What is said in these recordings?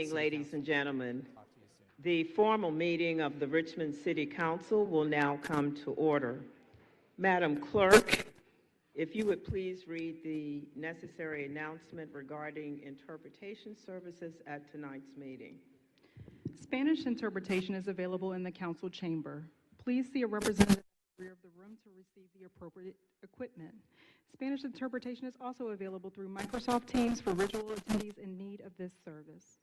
Ladies and gentlemen, the formal meeting of the Richmond City Council will now come to order. Madam Clerk, if you would please read the necessary announcement regarding interpretation services at tonight's meeting. Spanish interpretation is available in the council chamber. Please see a representative at the rear of the room to receive the appropriate equipment. Spanish interpretation is also available through Microsoft Teams for virtual attendees in need of this service.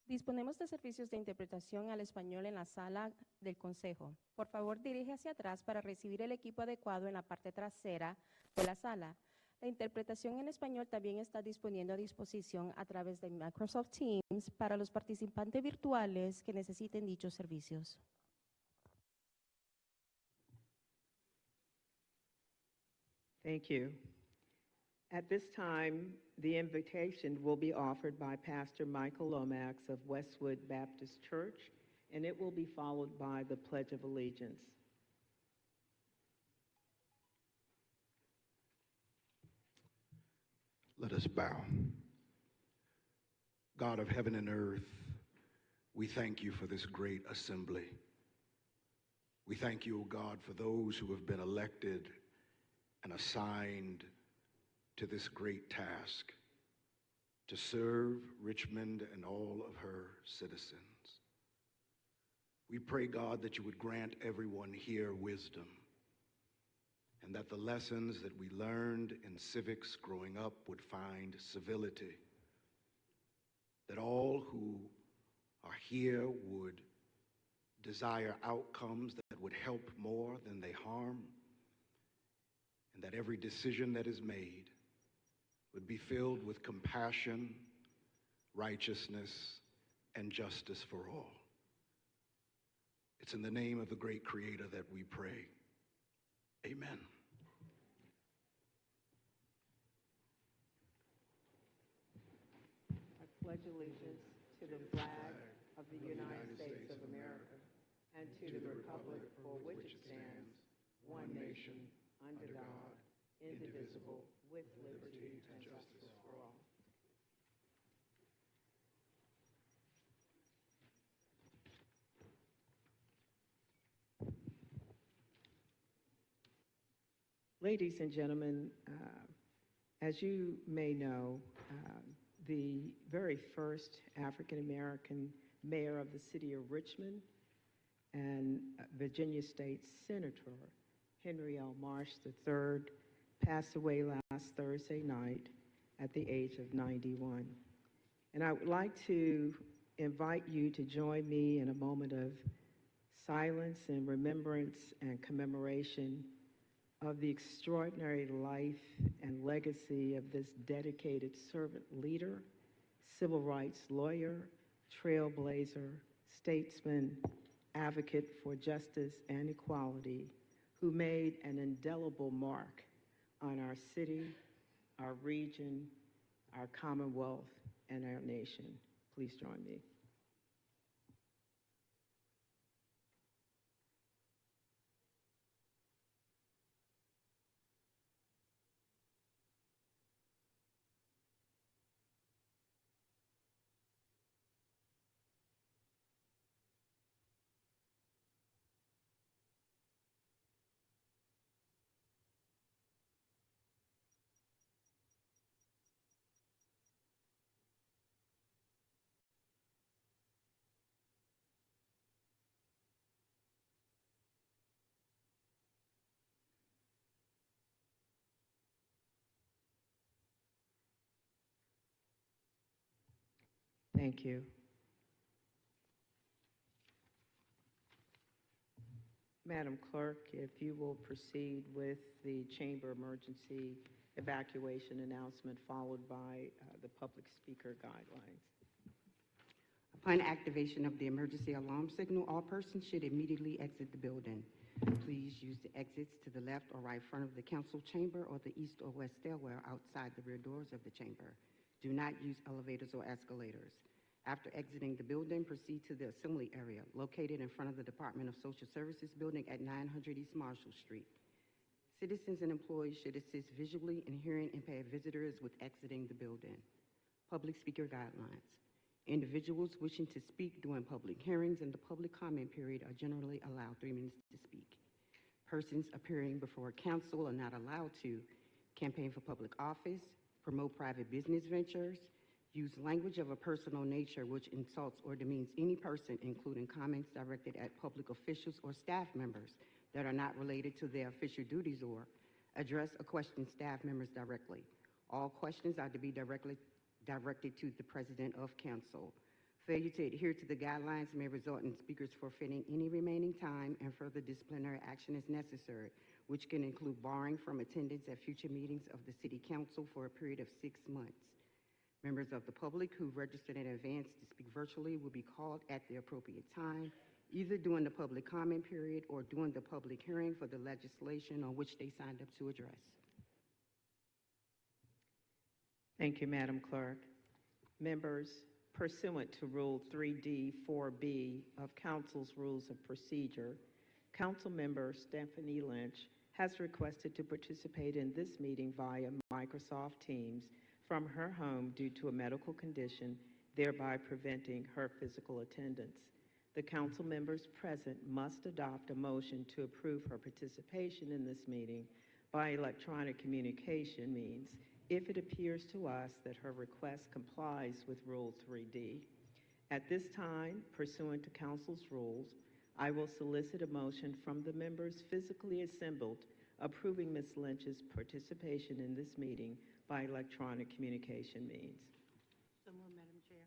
Disponemos de servicios de interpretación al español en la sala del Consejo. Por favor, dirige hacia atrás para recibir el equipo adecuado en la parte trasera de la sala. La interpretación en español también está disponiendo a disposición a través de Microsoft Teams para los participantes virtuales que necesiten dichos servicios. Thank you. At this time, the invitation will be offered by Pastor Michael Lomax of Westwood Baptist Church, and it will be followed by the Pledge of Allegiance. Let us bow. God of heaven and earth, we thank you for this great assembly. We thank you, O God, for those who have been elected and assigned to this great task, to serve Richmond and all of her citizens. We pray, God, that you would grant everyone here wisdom, and that the lessons that we learned in civics growing up would find civility, that all who are here would desire outcomes that would help more than they harm, and that every decision that is made would be filled with compassion, righteousness, and justice for all. It's in the name of the great Creator that we pray. Amen. I pledge allegiance to the flag of the United States of America and to the republic for which it stands, one nation, under God, indivisible, with liberty and justice for all. Ladies and gentlemen, as you may know, the very first African-American mayor of the city of Richmond and Virginia State Senator Henry L. Marsh III passed away last Thursday night at the age of 91. And I would like to invite you to join me in a moment of silence and remembrance and commemoration of the extraordinary life and legacy of this dedicated servant leader, civil rights lawyer, trailblazer, statesman, advocate for justice and equality, who made an indelible mark on our city, our region, our Commonwealth, and our nation. Please join me. Thank you. Madam Clerk, if you will proceed with the chamber emergency evacuation announcement followed by the public speaker guidelines. Upon activation of the emergency alarm signal, all persons should immediately exit the building. Please use the exits to the left or right front of the council chamber or the east or west stairwell outside the rear doors of the chamber. Do not use elevators or escalators. After exiting the building, proceed to the assembly area located in front of the Department of Social Services building at 900 East Marshall Street. Citizens and employees should assist visually and hearing impaired visitors with exiting the building. Public speaker guidelines. Individuals wishing to speak during public hearings and the public comment period are generally allowed 3 minutes to speak. Persons appearing before council are not allowed to campaign for public office, promote private business ventures, use language of a personal nature which insults or demeans any person, including comments directed at public officials or staff members that are not related to their official duties, or address or question staff members directly. All questions are to be directed to the President of Council. Failure to adhere to the guidelines may result in speakers forfeiting any remaining time, and further disciplinary action is necessary, which can include barring from attendance at future meetings of the City Council for a period of 6 months. Members of the public who registered in advance to speak virtually will be called at the appropriate time, either during the public comment period or during the public hearing for the legislation on which they signed up to address. Thank you, Madam Clerk. Members, pursuant to Rule 3D 4B of Council's Rules of Procedure, Council Member Stephanie Lynch has requested to participate in this meeting via Microsoft Teams from her home due to a medical condition, thereby preventing her physical attendance. The council members present must adopt a motion to approve her participation in this meeting by electronic communication means if it appears to us that her request complies with Rule 3D. At this time, pursuant to council's rules, I will solicit a motion from the members physically assembled approving Ms. Lynch's participation in this meeting by electronic communication means. So moved, Madam Chair.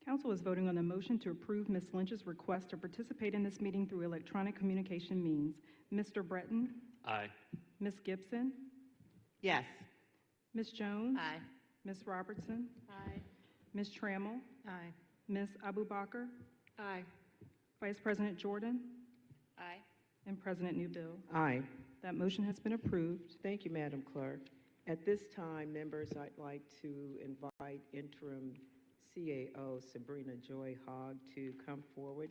Council is voting on the motion to approve Ms. Lynch's request to participate in this meeting through electronic communication means. Mr. Breton? Aye. Ms. Gibson? Yes. Ms. Jones? Aye. Ms. Robertson? Aye. Ms. Trammell? Aye. Ms. Abubakar? Aye. Vice President Jordan? Aye. And President Newbill. Aye. That motion has been approved. Thank you, Madam Clerk. At this time, members, I'd like to invite interim CAO Sabrina Joy Hogg to come forward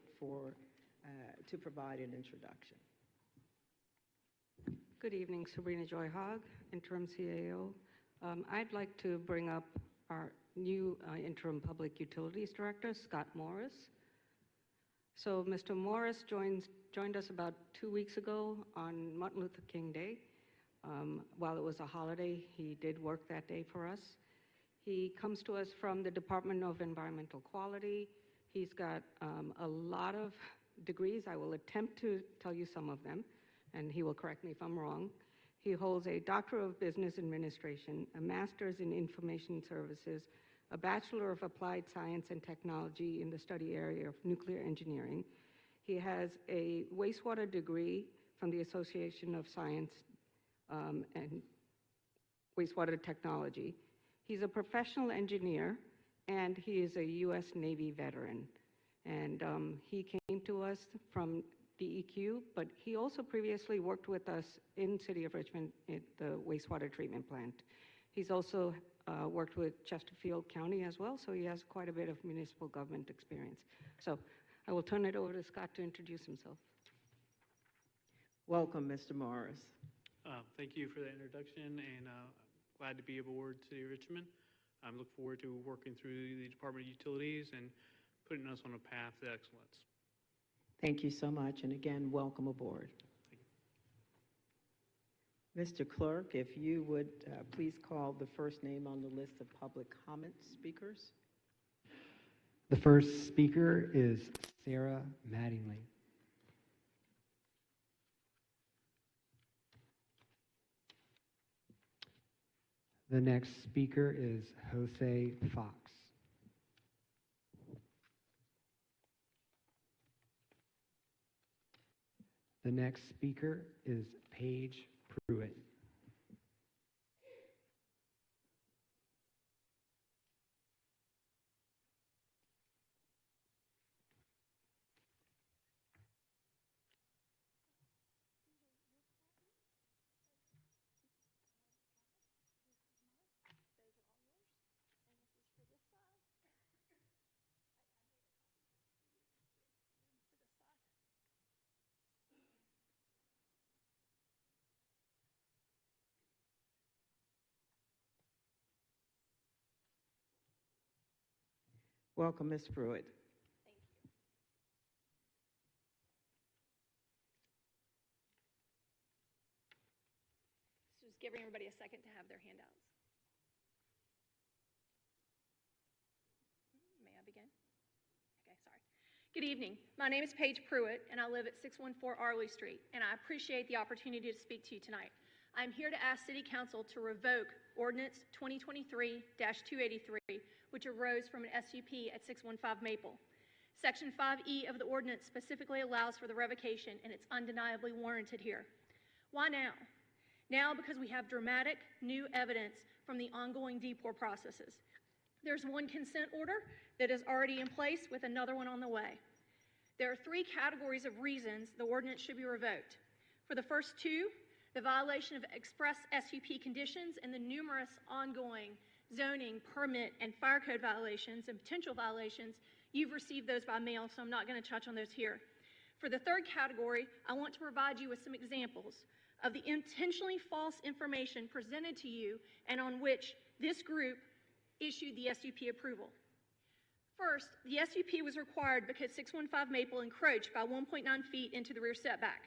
to provide an introduction. Good evening, Sabrina Joy Hogg, interim CAO. I'd like to bring up our new interim public utilities director, Scott Morris. So Mr. Morris joined us about 2 weeks ago on Martin Luther King Day. While it was a holiday, he did work that day for us. He comes to us from the Department of Environmental Quality. He's got a lot of degrees. I will attempt to tell you some of them, and he will correct me if I'm wrong. He holds a Doctor of Business Administration, a Master's in Information Services, a Bachelor of Applied Science and Technology in the study area of nuclear engineering. He has a wastewater degree from the Association of Science and Wastewater Technology. He's a professional engineer, and he is a U.S. Navy veteran. And he came to us from DEQ, but he also previously worked with us in City of Richmond at the wastewater treatment plant. He's also worked with Chesterfield County as well, so he has quite a bit of municipal government experience. So I will turn it over to Scott to introduce himself. Welcome, Mr. Morris. Thank you for the introduction, and glad to be aboard City of Richmond. I look forward to working through the Department of Utilities and putting us on a path to excellence. Thank you so much, and again, welcome aboard. Mr. Clerk, if you would please call the first name on the list of public comment speakers. The first speaker is Sarah Mattingly. The next speaker is Jose Fox. The next speaker is Paige Pruitt. Welcome, Ms. Pruitt. Just giving everybody a second to have their handouts. May I begin? Okay, sorry. Good evening. My name is Paige Pruitt, and I live at 614 Arley Street, and I appreciate the opportunity to speak to you tonight. I'm here to ask City Council to revoke Ordinance 2023-283, which arose from an SUP at 615 Maple. Section 5E of the ordinance specifically allows for the revocation, and it's undeniably warranted here. Why now? Now because we have dramatic new evidence from the ongoing DPOR processes. There's one consent order that is already in place with another one on the way. There are three categories of reasons the ordinance should be revoked. For the first two, the violation of express SUP conditions and the numerous ongoing zoning, permit, and fire code violations and potential violations, you've received those by mail, so I'm not going to touch on those here. For the third category, I want to provide you with some examples of the intentionally false information presented to you and on which this group issued the SUP approval. First, the SUP was required because 615 Maple encroached by 1.9 feet into the rear setback.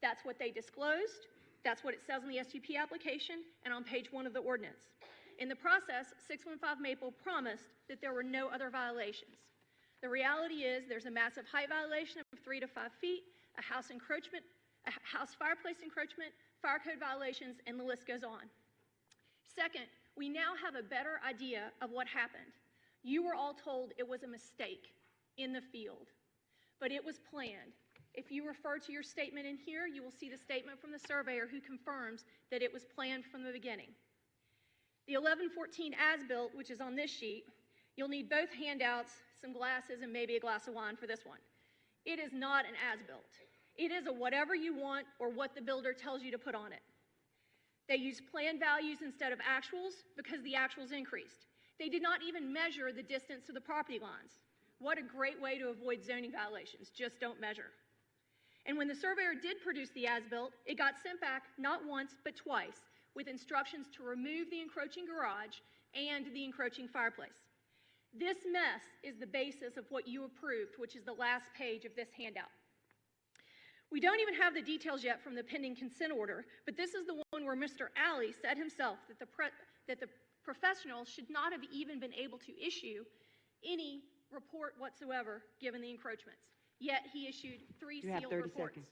That's what they disclosed. That's what it says on the SUP application and on page 1 of the ordinance. In the process, 615 Maple promised that there were no other violations. The reality is there's a massive height violation of 3 to 5 feet, a house encroachment, a house fireplace encroachment, fire code violations, and the list goes on. Second, we now have a better idea of what happened. You were all told it was a mistake in the field, but it was planned. If you refer to your statement in here, you will see the statement from the surveyor who confirms that it was planned from the beginning. The 1114 as-built, which is on this sheet, you'll need both handouts, some glasses, and maybe a glass of wine for this one. It is not an as-built. It is a whatever you want or what the builder tells you to put on it. They used planned values instead of actuals because the actuals increased. They did not even measure the distance to the property lines. What a great way to avoid zoning violations, just don't measure. And when the surveyor did produce the as-built, it got sent back not once but twice with instructions to remove the encroaching garage and the encroaching fireplace. This mess is the basis of what you approved, which is the last page of this handout. We don't even have the details yet from the pending consent order, but this is the one where Mr. Alley said himself that the professionals should not have even been able to issue any report whatsoever given the encroachments. Yet he issued 3 sealed reports. Seconds.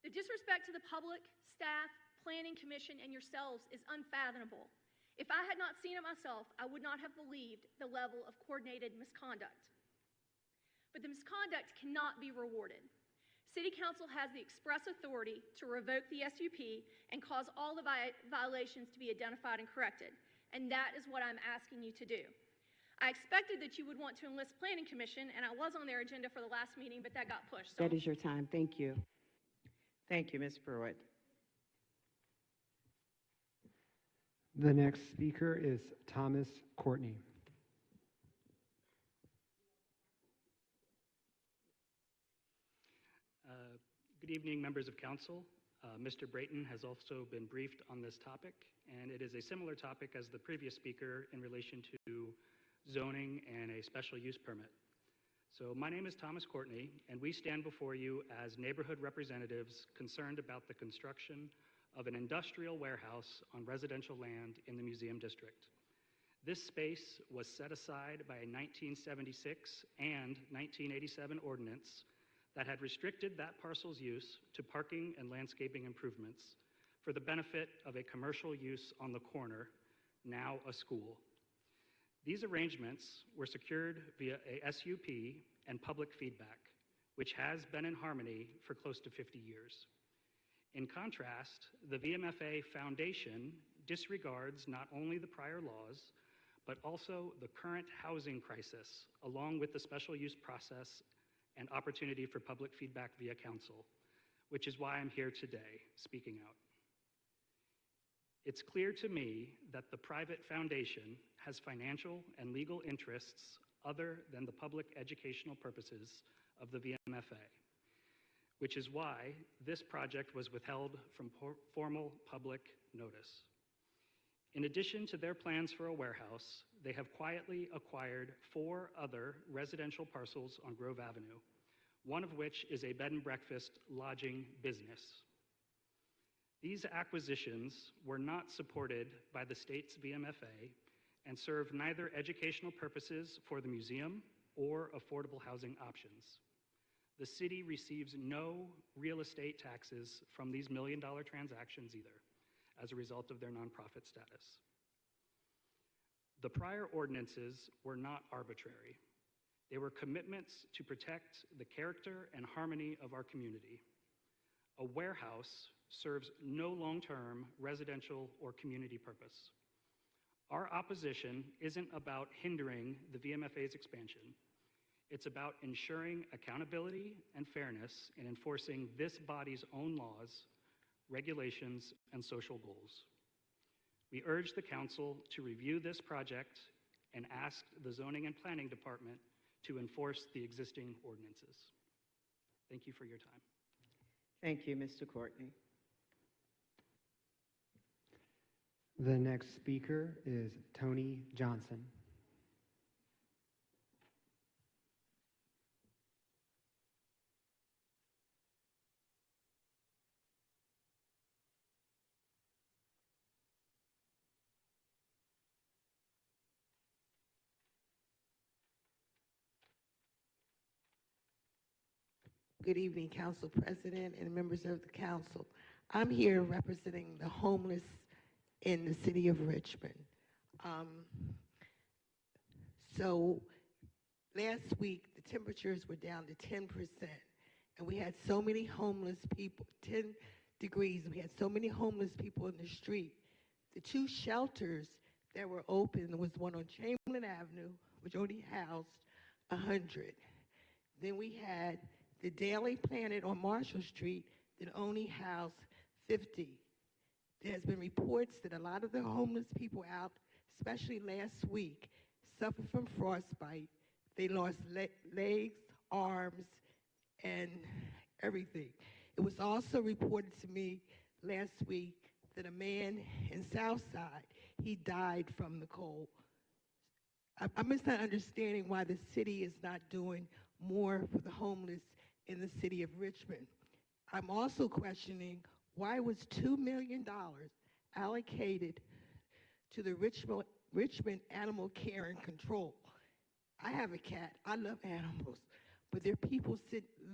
The disrespect to the public, staff, planning commission, and yourselves is unfathomable. If I had not seen it myself, I would not have believed the level of coordinated misconduct. But the misconduct cannot be rewarded. City Council has the express authority to revoke the SUP and cause all the violations to be identified and corrected. And that is what I'm asking you to do. I expected that you would want to enlist Planning Commission, and I was on their agenda for the last meeting, but that got pushed. So That is your time. Thank you. Thank you, Ms. Pruitt. The next speaker is Thomas Courtney. Good evening, members of council. Mr. Brayton has also been briefed on this topic, and it is a similar topic as the previous speaker in relation to zoning and a special use permit. So my name is Thomas Courtney, and we stand before you as neighborhood representatives concerned about the construction of an industrial warehouse on residential land in the Museum District. This space was set aside by a 1976 and 1987 ordinance that had restricted that parcel's use to parking and landscaping improvements for the benefit of a commercial use on the corner, now a school. These arrangements were secured via a SUP and public feedback, which has been in harmony for close to 50 years. In contrast, the VMFA Foundation disregards not only the prior laws, but also the current housing crisis, along with the special use process and opportunity for public feedback via council, which is why I'm here today speaking out. It's clear to me that the private foundation has financial and legal interests other than the public educational purposes of the VMFA, which is why this project was withheld from formal public notice. In addition to their plans for a warehouse, they have quietly acquired 4 other residential parcels on Grove Avenue, one of which is a bed and breakfast lodging business. These acquisitions were not supported by the state's VMFA and serve neither educational purposes for the museum or affordable housing options. The city receives no real estate taxes from these million-dollar transactions either, as a result of their nonprofit status. The prior ordinances were not arbitrary. They were commitments to protect the character and harmony of our community. A warehouse serves no long-term residential or community purpose. Our opposition isn't about hindering the VMFA's expansion. It's about ensuring accountability and fairness in enforcing this body's own laws, regulations, and social goals. We urge the council to review this project and ask the Zoning and Planning Department to enforce the existing ordinances. Thank you for your time. Thank you, Mr. Courtney. The next speaker is Tony Johnson. Good evening, Council President and members of the council. I'm here representing the homeless in the city of Richmond. So last week, the temperatures were down to 10%, and we had so many homeless people, 10 degrees, and we had so many homeless people in the street. The 2 shelters that were open was one on Chamberlain Avenue, which only housed 100. Then we had the Daily Planet on Marshall Street that only housed 50. There has been reports that a lot of the homeless people out, especially last week, suffered from frostbite. They lost legs, arms, and everything. It was also reported to me last week that a man in Southside, he died from the cold. I'm just not understanding why the city is not doing more for the homeless in the city of Richmond. I'm also questioning why was $2 million allocated to the Richmond Animal Care and Control. I have a cat, I love animals, but there are people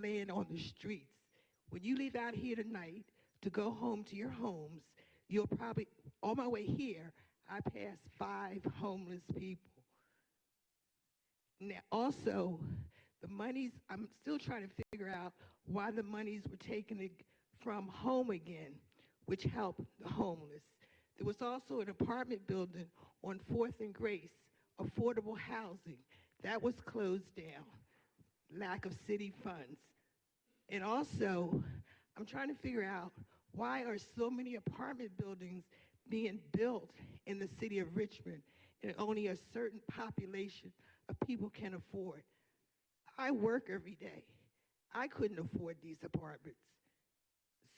laying on the streets. When you leave out here tonight to go home to your homes, you'll probably, on my way here, I passed 5 homeless people. Now, also, the monies, I'm still trying to figure out why the monies were taken from Home Again, which helped the homeless. There was also an apartment building on 4th and Grace, affordable housing. That was closed down, lack of city funds. And also, I'm trying to figure out why are so many apartment buildings being built in the city of Richmond and only a certain population of people can afford. I work every day. I couldn't afford these apartments.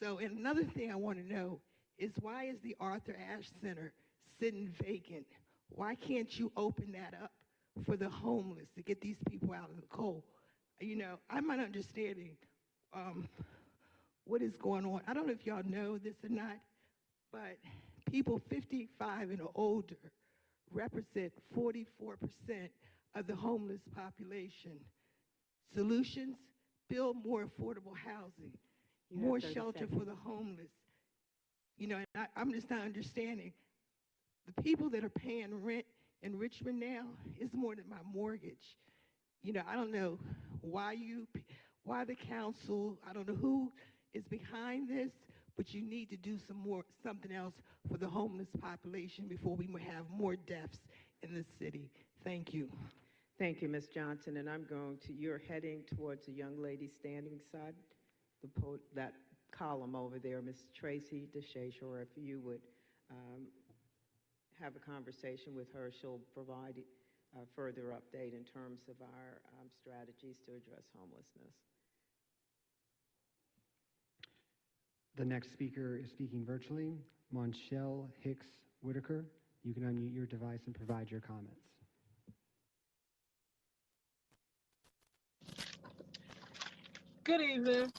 So, and another thing I want to know is why is the Arthur Ashe Center sitting vacant? Why can't you open that up for the homeless to get these people out of the cold? You know, I'm not understanding what is going on. I don't know if y'all know this or not, but people 55 and older represent 44% of the homeless population. Solutions, build more affordable housing, more shelter for the homeless. You know, and I'm just not understanding. The people that are paying rent in Richmond now is more than my mortgage. You know, I don't know why the council, I don't know who is behind this, but you need to do something else for the homeless population before we have more deaths in the city. Thank you. Thank you, Ms. Johnson. And you're heading towards a young lady standing beside that column over there, Ms. Tracy DeShays, or if you would have a conversation with her, she'll provide a further update in terms of our strategies to address homelessness. The next speaker is speaking virtually, Monshelle Hicks Whitaker. You can unmute your device and provide your comments. Good evening.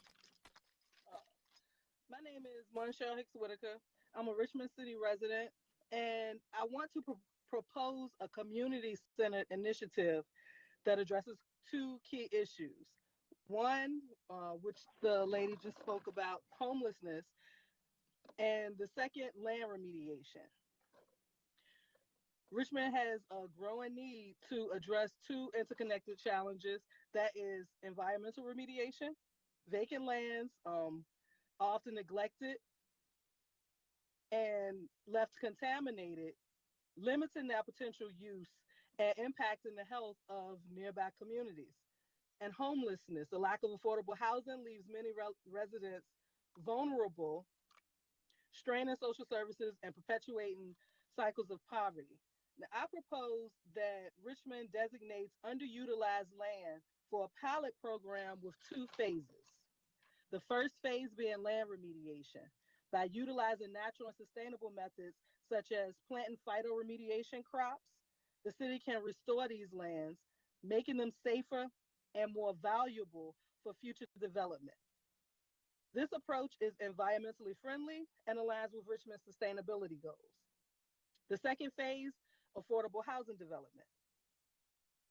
My name is Monshelle Hicks Whitaker. I'm a Richmond City resident, and I want to propose a community-centered initiative that addresses two key issues. One, which the lady just spoke about, homelessness, and the second, land remediation. Richmond has a growing need to address two interconnected challenges. That is environmental remediation, vacant lands, often neglected and left contaminated, limiting their potential use and impacting the health of nearby communities. And homelessness, the lack of affordable housing leaves many residents vulnerable, straining social services and perpetuating cycles of poverty. Now, I propose that Richmond designates underutilized land for a pilot program with two phases. The first phase being land remediation. By utilizing natural and sustainable methods such as plant and phytoremediation crops, the city can restore these lands, making them safer and more valuable for future development. This approach is environmentally friendly and aligns with Richmond's sustainability goals. The second phase, affordable housing development.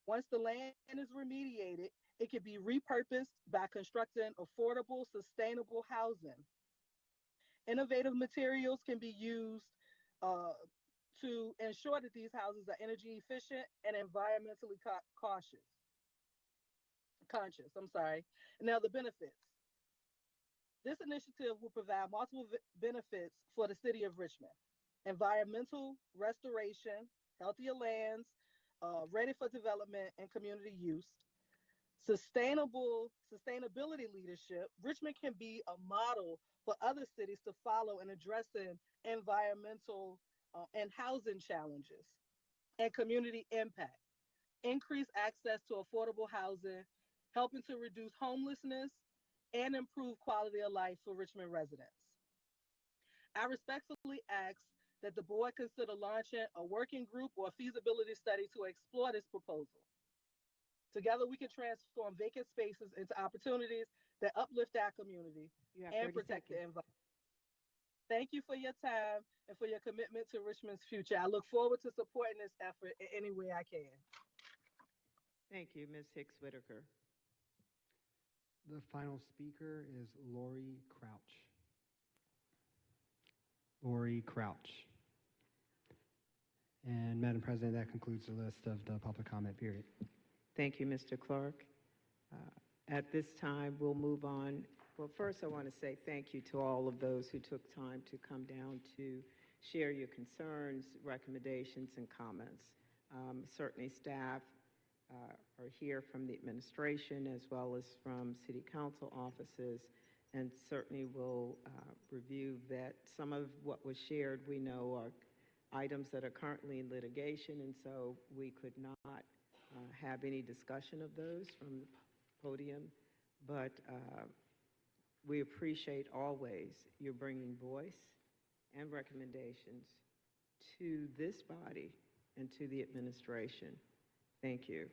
Once the land is remediated, it can be repurposed by constructing affordable, sustainable housing. Innovative materials can be used to ensure that these houses are energy efficient and environmentally conscious. I'm sorry. Now the benefits. This initiative will provide multiple benefits for the city of Richmond. Environmental restoration, healthier lands, ready for development and community use. Sustainability leadership. Richmond can be a model for other cities to follow in addressing environmental and housing challenges. And community impact. Increase access to affordable housing, helping to reduce homelessness and improve quality of life for Richmond residents. I respectfully ask that the board consider launching a working group or feasibility study to explore this proposal. Together, we can transform vacant spaces into opportunities that uplift our community and protect the environment. Thank you for your time and for your commitment to Richmond's future. I look forward to supporting this effort in any way I can. Thank you, Ms. Hicks Whitaker. The final speaker is Lori Crouch. Lori Crouch. And Madam President, that concludes the list of the public comment period. Thank you, Mr. Clark. At this time, we'll move on. Well, first, I want to say thank you to all of those who took time to come down to share your concerns, recommendations, and comments. Certainly, staff are here from the administration as well as from city council offices, and certainly will review that. Some of what was shared we know are items that are currently in litigation, and so we could not have any discussion of those from the podium, but we appreciate always your bringing voice and recommendations to this body and to the administration. Thank you.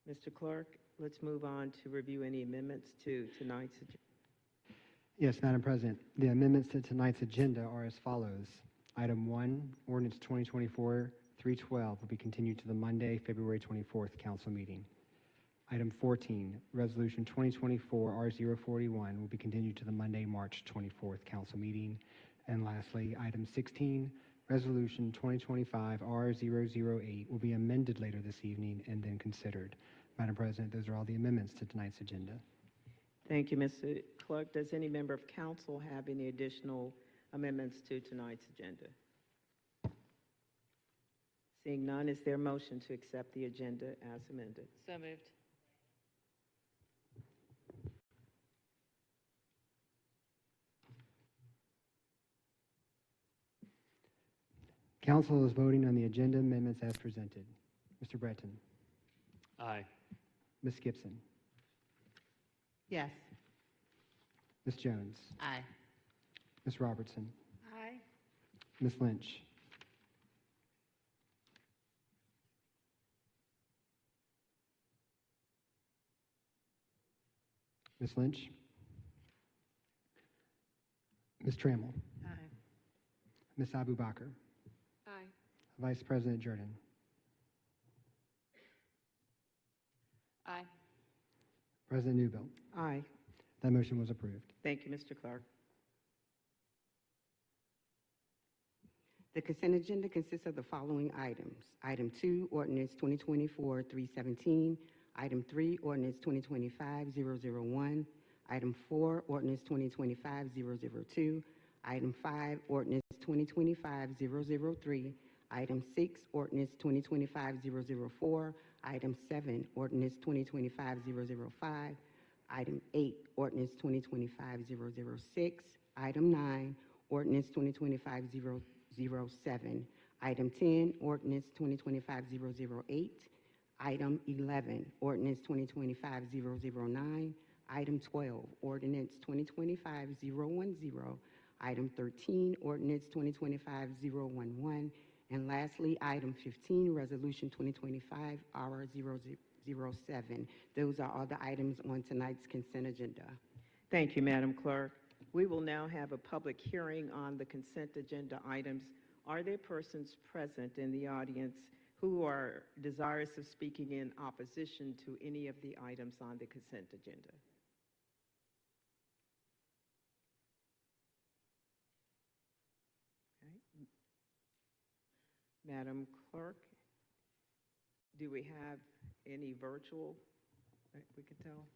Mr. Clark, let's move on to review any amendments to tonight's agenda. Yes, Madam President. The amendments to tonight's agenda are as follows. Item 1, Ordinance 2024-312 will be continued to the Monday, February 24th council meeting. Item 14, Resolution 2024-R041 will be continued to the Monday, March 24th council meeting. And lastly, Item 16, Resolution 2025-R008 will be amended later this evening and then considered. Madam President, those are all the amendments to tonight's agenda. Thank you, Mr. Clerk. Does any member of council have any additional amendments to tonight's agenda? Seeing none, is there a motion to accept the agenda as amended? So moved. Council is voting on the agenda amendments as presented. Mr. Breton. Aye. Ms. Gibson. Yes. Ms. Jones. Aye. Ms. Robertson. Aye. Ms. Lynch. Ms. Lynch? Ms. Trammell? Aye. Ms. Abu Bakr? Aye. Vice President Jordan? Aye. President Newbill? Aye. That motion was approved. Thank you, Mr. Clerk. The consent agenda consists of the following items. Item 2, ordinance 2024-317. Item 3, ordinance 2025-001. Item 4, ordinance 2025-002. Item 5, ordinance 2025-003. Item 6, ordinance 2025-004. Item 7, ordinance 2025-005. Item 8, ordinance 2025-006. Item 9, ordinance 2025-007. Item 10, ordinance 2025-008. Item 11, ordinance 2025-009. Item 12, ordinance 2025-010. Item 13, ordinance 2025-011. And lastly, item 15, resolution 2025-R007. Those are all the items on tonight's consent agenda. Thank you, Madam Clerk. We will now have a public hearing on the consent agenda items. Are there persons present in the audience who are desirous of speaking in opposition to any of the items on the consent agenda? Okay. Madam Clerk, do we have any virtual that we can tell?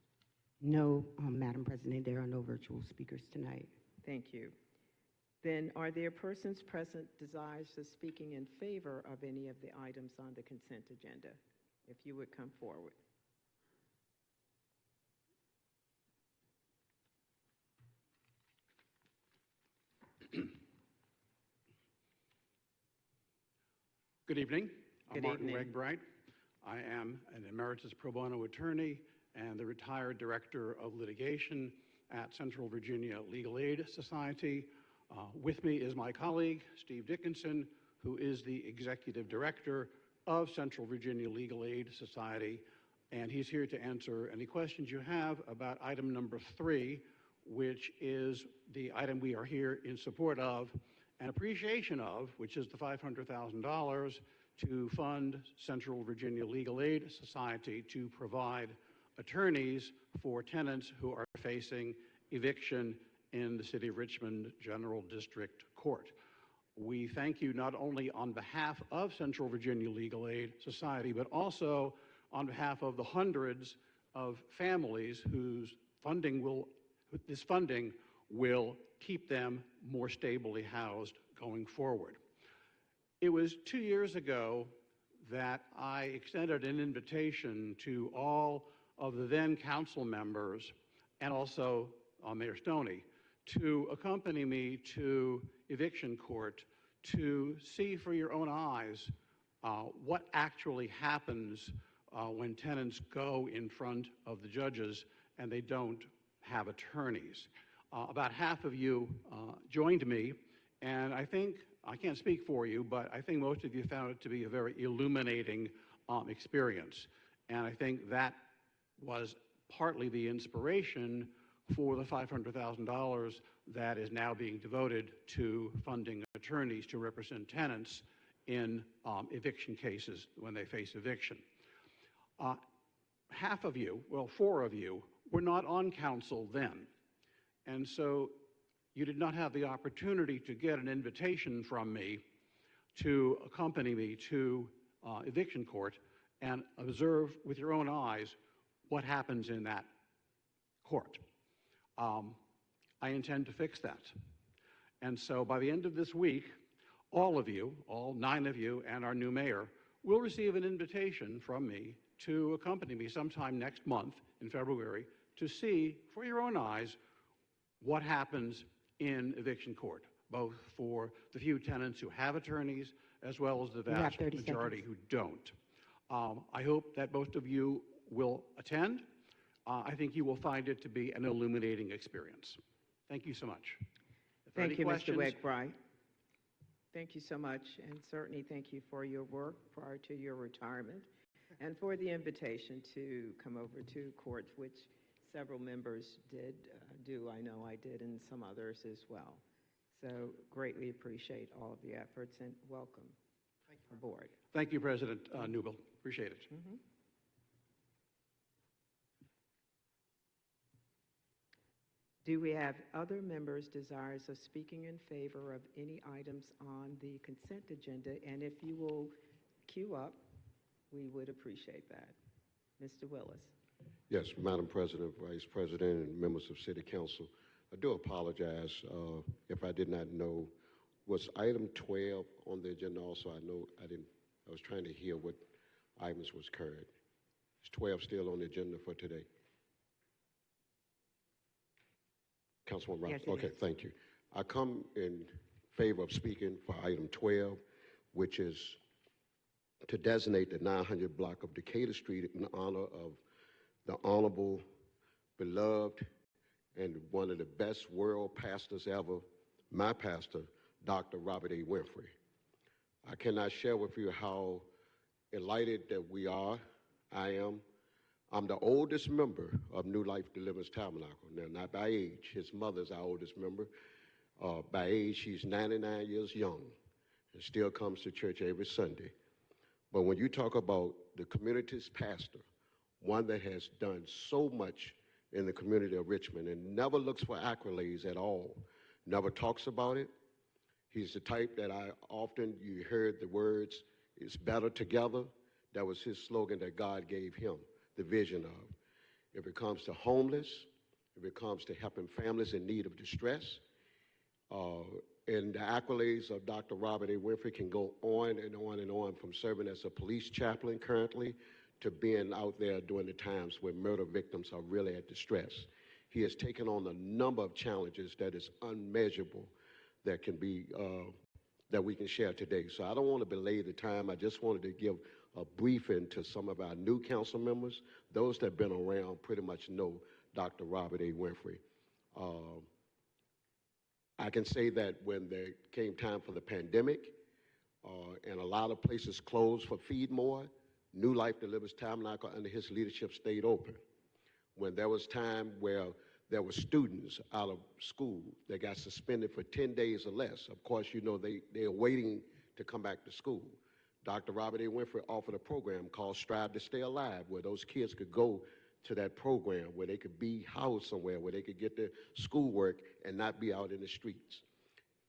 No, Madam President, there are no virtual speakers tonight. Thank you. Then are there persons present desirous of speaking in favor of any of the items on the consent agenda? If you would come forward. Good evening. I'm Good Martin evening. Wegbright. I am an emeritus pro bono attorney and the retired director of litigation at Central Virginia Legal Aid Society. With me is my colleague, Steve Dickinson, who is the executive director of Central Virginia Legal Aid Society, and he's here to answer any questions you have about item number 3, which is the item we are here in support of and appreciation of, which is the $500,000 to fund Central Virginia Legal Aid Society to provide attorneys for tenants who are facing eviction in the City of Richmond General District Court. We thank you not only on behalf of Central Virginia Legal Aid Society, but also on behalf of the hundreds of families whose this funding will keep them more stably housed going forward. It was 2 years ago that I extended an invitation to all of the then council members and also Mayor Stoney to accompany me to eviction court to see for your own eyes what actually happens when tenants go in front of the judges and they don't have attorneys. About half of you joined me, and I think, I can't speak for you, but I think most of you found it to be a very illuminating experience. And I think that was partly the inspiration for the $500,000 that is now being devoted to funding attorneys to represent tenants in eviction cases when they face eviction. Half of you, well, 4 of you, were not on council then. And so you did not have the opportunity to get an invitation from me to accompany me to eviction court and observe with your own eyes what happens in that court. I intend to fix that. And so by the end of this week, all of you, all 9 of you and our new mayor, will receive an invitation from me to accompany me sometime next month in February to see for your own eyes what happens in eviction court, both for the few tenants who have attorneys as well as the vast majority who don't. I hope that most of you will attend. I think you will find it to be an illuminating experience. Thank you so much. Thank you, Mr. Wegbright. Thank you so much, and certainly thank you for your work prior to your retirement and for the invitation to come over to court, which several members did do. I know I did, and some others as well. So greatly appreciate all of the efforts, and welcome aboard. Thank you, President Newbill. Appreciate it. Mhm. Do we have other members desirous of speaking in favor of any items on the consent agenda? And if you will queue up, we would appreciate that. Mr. Willis. Yes, Madam President, Vice President, and members of City Council, I do apologize if I did not know. Was item 12 on the agenda also? I was trying to hear what items was carried. Is 12 still on the agenda for today? Councilwoman Roberts? Yes, it Okay, is. thank you. I come in favor of speaking for item 12, which is to designate the 900 block of Decatur Street in honor of the honorable, beloved, and one of the best world pastors ever, my pastor, Dr. Robert A. Winfrey. I cannot share with you how elated that I am. I'm the oldest member of New Life Deliverance Tabernacle. Now, not by age. His mother's our oldest member. By age, she's 99 years young and still comes to church every Sunday. But when you talk about the community's pastor, one that has done so much in the community of Richmond and never looks for accolades at all, never talks about it. He's the type that you heard the words, it's better together. That was his slogan that God gave him, the vision of. If it comes to homeless, if it comes to helping families in need of distress, and the accolades of Dr. Robert A. Winfrey can go on and on and on, from serving as a police chaplain currently to being out there during the times when murder victims are really at distress. He has taken on a number of challenges that is unmeasurable that can be, that we can share today. So I don't want to belay the time. I just wanted to give a briefing to some of our new council members. Those that have been around pretty much know Dr. Robert A. Winfrey. I can say that when there came time for the pandemic and a lot of places closed for Feed More, New Life Delivers Tabernacle under his leadership stayed open. When there was time where there were students out of school that got suspended for 10 days or less, of course, you know, they are waiting to come back to school. Dr. Robert A. Winfrey offered a program called Strive to Stay Alive, where those kids could go to that program, where they could be housed somewhere, where they could get their schoolwork and not be out in the streets.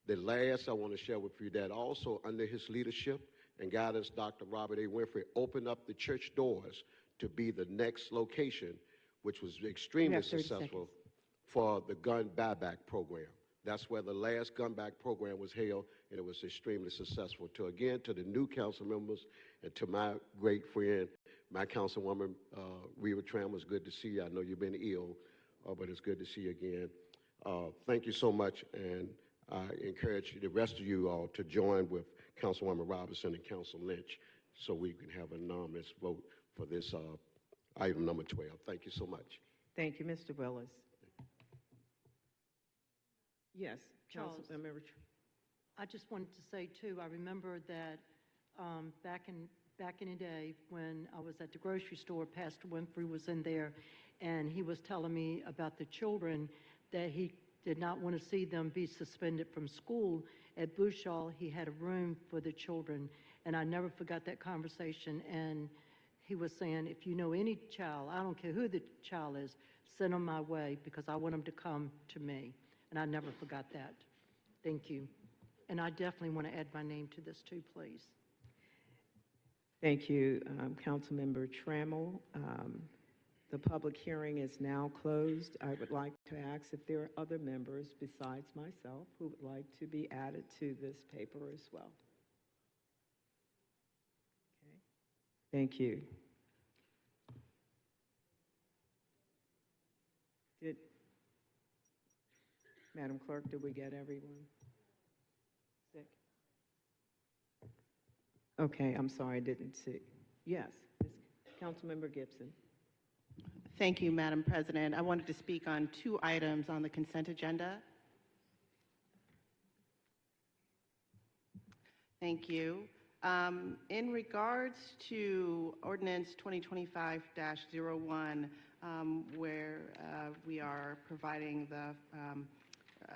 The last I want to share with you that also under his leadership and guidance, Dr. Robert A. Winfrey opened up the church doors to be the next location, which was extremely successful for the gun buyback program. That's where the last gun back program was held, and it was extremely successful. To the new council members and to my great friend, my councilwoman, Reva Tram, was good to see you. I know you've been ill, but it's good to see you again. Thank you so much, and I encourage the rest of you all to join with Councilwoman Robinson and Council Lynch so we can have a unanimous vote for this item number 12. Thank you so much. Thank you, Mr. Willis. Yes, Charles, Councilmember. I just wanted to say too, I remember that back in the day when I was at the grocery store, Pastor Winfrey was in there, and he was telling me about the children that he did not want to see them be suspended from school. At Bouchard, he had a room for the children, and I never forgot that conversation. And he was saying, if you know any child, I don't care who the child is, send them my way because I want them to come to me. And I never forgot that. Thank you. And I definitely want to add my name to this too, please. Thank you, Councilmember Trammell. The public hearing is now closed. I would like to ask if there are other members besides myself who would like to be added to this paper as well. Okay. Thank you. Madam Clerk, did we get everyone sick? Okay, I'm sorry, I didn't see. Yes, Councilmember Gibson. Thank you, Madam President. I wanted to speak on 2 items on the consent agenda. Thank you. In regards to Ordinance 2025-01, where we are providing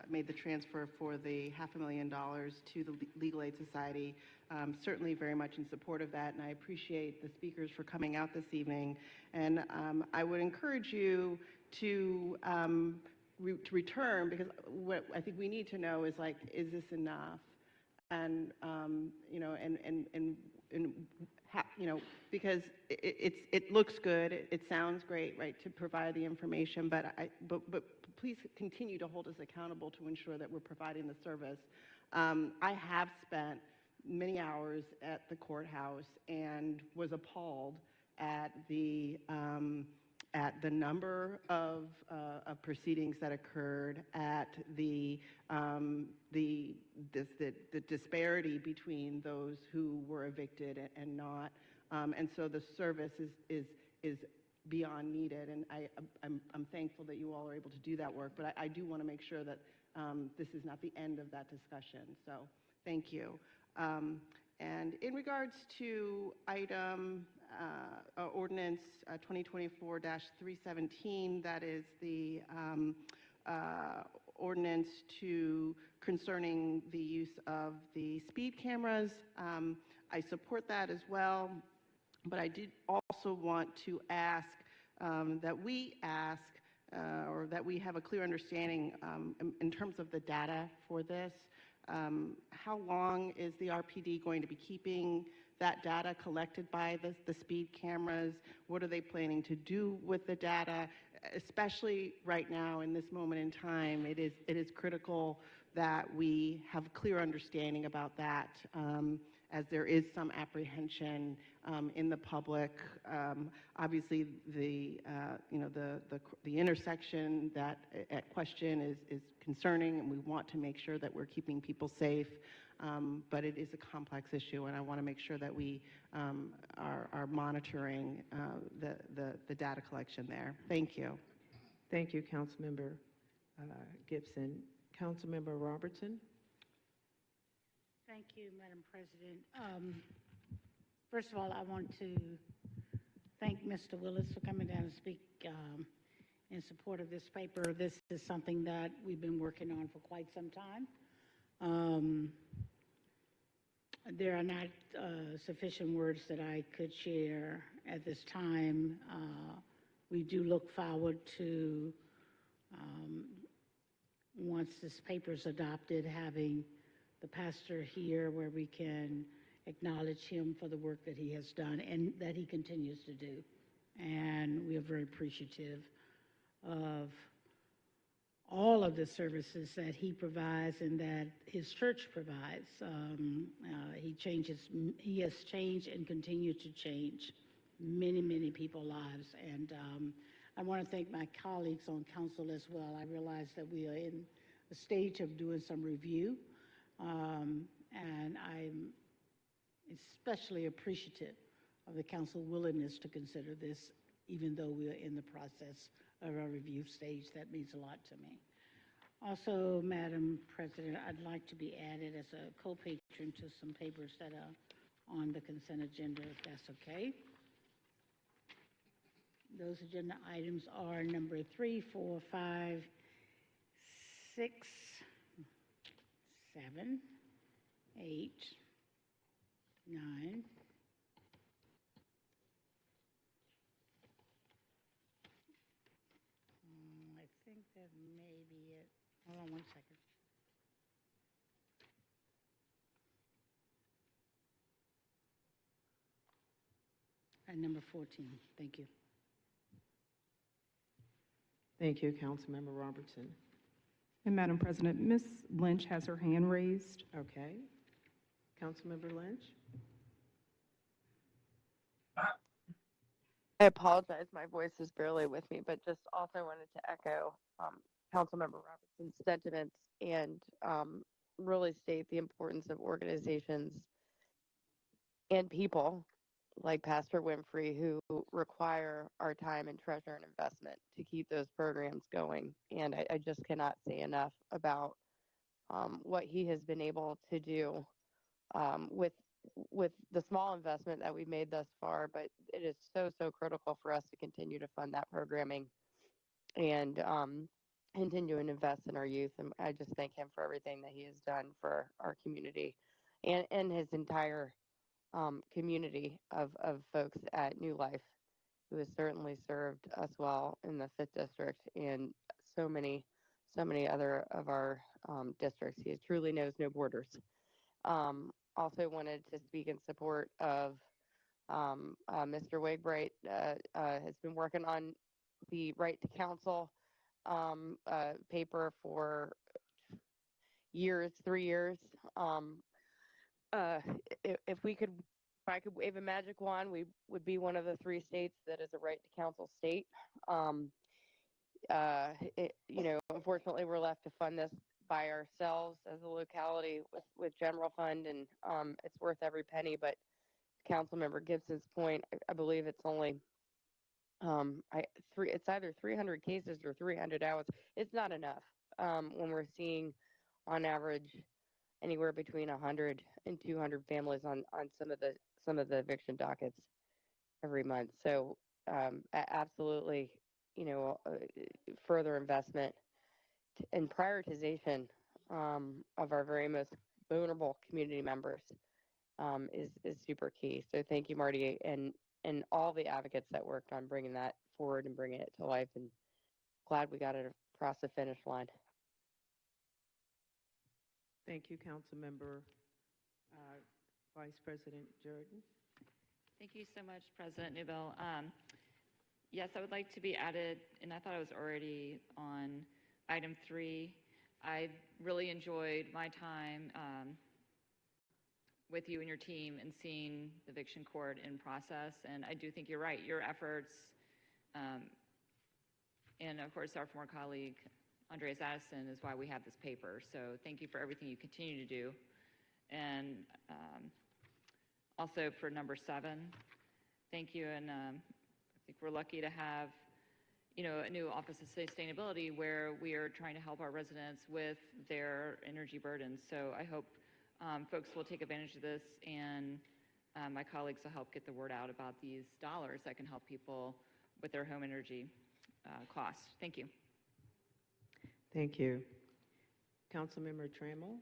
made the transfer for the $500,000 to the Legal Aid Society. Certainly very much in support of that, and I appreciate the speakers for coming out this evening. And I would encourage you to return, because what I think we need to know is, like, is this enough? And because it looks good, it sounds great, right, to provide the information, but please continue to hold us accountable to ensure that we're providing the service. I have spent many hours at the courthouse and was appalled at the number of proceedings that occurred, at the disparity between those who were evicted and not, and so the service is beyond needed, and I'm thankful that you all are able to do that work, but I do want to make sure that this is not the end of that discussion, so thank you. And in regards to item ordinance 2024-317, that is the ordinance concerning the use of the speed cameras. I support that as well, but I did also want to ask that we or that we have a clear understanding in terms of the data for this. How long is the RPD going to be keeping that data collected by the speed cameras? What are they planning to do with the data? Especially right now in this moment in time, it is critical that we have a clear understanding about that, as there is some apprehension in the public. Obviously, the intersection that at question is concerning, and we want to make sure that we're keeping people safe. But it is a complex issue, and I want to make sure that we are monitoring the data collection there. Thank you. Thank you, Councilmember Gibson. Councilmember Robertson. Thank you, Madam President. First of all, I want to thank Mr. Willis for coming down and speak in support of this paper. This is something that we've been working on for quite some time. There are not sufficient words that I could share at this time. We do look forward to, once this paper is adopted, having the pastor here where we can acknowledge him for the work that he has done and that he continues to do. And we are very appreciative of all of the services that he provides and that his church provides. He has changed and continues to change many, many people's lives. And I want to thank my colleagues on council as well. I realize that we are in the stage of doing some review, and I'm especially appreciative of the council willingness to consider this, even though we are in the process of our review stage. That means a lot to me. Also, Madam President, I'd like to be added as a co-patron to some papers that are on the consent agenda, if that's okay. Those agenda items are number 3, 4, 5, 6, 7, 8, 9, I think that may be it. Hold on one second. And number 14. Thank you. Thank you, Councilmember Robertson. And Madam President, Ms. Lynch has her hand raised. Okay. Councilmember Lynch. I apologize, my voice is barely with me, but just also wanted to echo Councilmember Robertson's sentiments and really state the importance of organizations and people like Pastor Winfrey who require our time and treasure and investment to keep those programs going. And I just cannot say enough about what he has been able to do with with the small investment that we've made thus far, but it is so, so critical for us to continue to fund that programming and continue to invest in our youth. And I just thank him for everything that he has done for our community and his entire community of folks at New Life, who has certainly served us well in the 5th District and so many other of our districts. He truly knows no borders. Also wanted to speak in support of Mr. Wigbright, has been working on the Right to Counsel paper for years, 3 years. If I could wave a magic wand, we would be one of the 3 states that is a right to counsel state. Unfortunately, we're left to fund this by ourselves as a locality with general fund, and it's worth every penny. But Councilmember Gibson's point, I believe it's only it's either 300 cases or 300 hours. It's not enough when we're seeing, on average, anywhere between 100 and 200 families on some of the eviction dockets every month. So absolutely, further investment and prioritization of our very most vulnerable community members is super key. So thank you, Marty, and all the advocates that worked on bringing that forward and bringing it to life, and glad we got it across the finish line. Thank you, Councilmember. Vice President Jordan. Thank you so much, President Newbill. Yes, I would like to be added, and I thought I was already on item 3. I really enjoyed my time with you and your team and seeing the eviction court in process. And I do think you're right. Your efforts, and of course our former colleague Andreas Addison, is why we have this paper. So thank you for everything you continue to do. And also for number 7, thank you. And I think we're lucky to have a new Office of Sustainability where we are trying to help our residents with their energy burdens. So I hope folks will take advantage of this, and my colleagues will help get the word out about these dollars that can help people with their home energy costs. Thank you. Thank you. Councilmember Trammell.